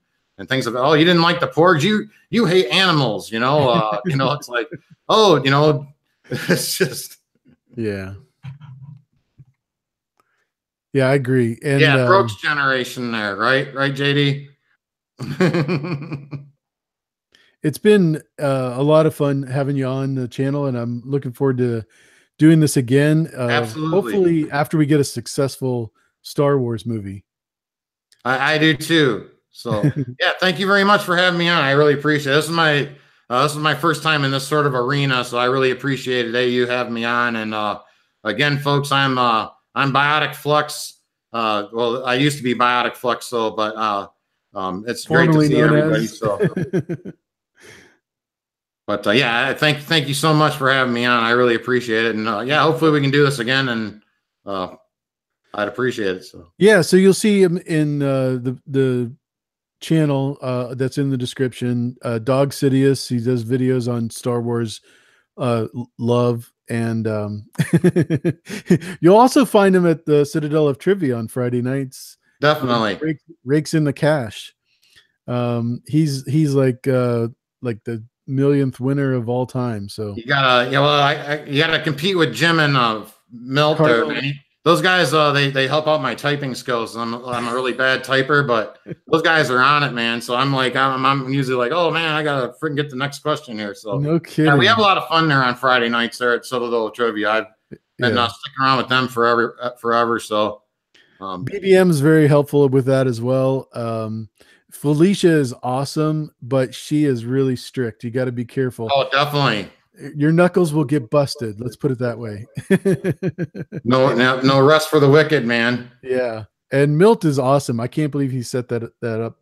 things of, oh, you didn't like the porgs, you hate animals, it's like, oh, it's just, yeah, I agree. And yeah, Brooks generation there, right, JD. It's been a lot of fun having you on the channel, and I'm looking forward to doing this again. Absolutely. Hopefully after we get a successful Star Wars movie. I do too. So yeah, thank you very much for having me on. I really appreciate it. This is my first time in this sort of arena, so I really appreciate it. You having me on. And again, folks, I'm Biotic Flux. Well, I used to be Biotic Flux, so but it's great to Formerly see known everybody. as. So, but yeah, thank you so much for having me on. I really appreciate it. And yeah, hopefully we can do this again. And I'd appreciate it. So Yeah, so you'll see him in the channel that's in the description. Dawg Sidious. He does videos on Star Wars love, and you'll also find him at the Citadel of Trivia on Friday nights. definitely. Rakes in the cash. He's like the millionth winner of all time. So You gotta, you gotta compete with Jim and Milt there, man. Those guys, they help out my typing skills. I'm a really bad typer, but those guys are on it, man. So I'm usually like, oh man, I gotta freaking get the next question here. So no kidding. Yeah, we have a lot of fun there on Friday nights there at Citadel Trivia. I've been sticking around with them forever. So BBM is very helpful with that as well. Felicia is awesome, but she is really strict. You got to be careful. Oh, definitely. Your knuckles will get busted. Let's put it that way. No rest for the wicked, man. Yeah. And Milt is awesome. I can't believe he set that up.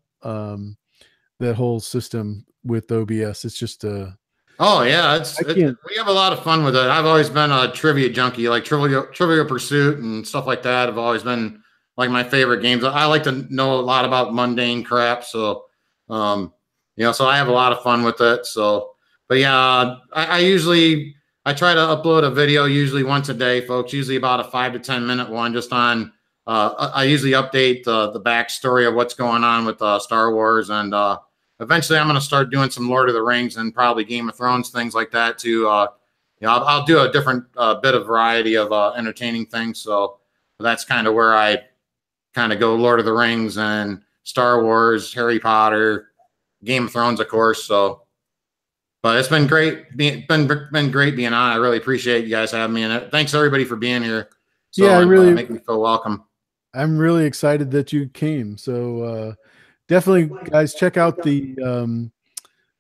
That whole system with OBS. It's just oh yeah, we have a lot of fun with it. I've always been a trivia junkie, like Trivia Pursuit and stuff like that. Have always been like my favorite games. I like to know a lot about mundane crap, so so I have a lot of fun with it. So, but yeah, I try to upload a video usually once a day, folks. Usually about a 5 to 10 minute one, just on. I usually update the backstory of what's going on with Star Wars, and eventually I'm going to start doing some Lord of the Rings and probably Game of Thrones, things like that too. I'll do a different bit of variety of entertaining things. So that's kind of where I kind of go: Lord of the Rings and Star Wars, Harry Potter, Game of Thrones, of course. So, but it's been great been great being on. I really appreciate you guys having me, and thanks everybody for being here. So yeah, really make me feel welcome. I'm really excited that you came. So definitely, guys, check out the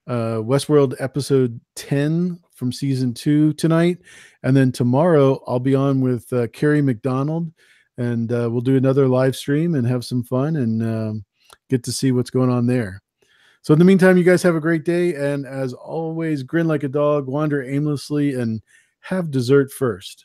Westworld episode 10 from season 2 tonight, and then tomorrow I'll be on with Carrie McDonald, and we'll do another live stream and have some fun and get to see what's going on there. So in the meantime, you guys have a great day, and as always, grin like a dog, wander aimlessly, and have dessert first.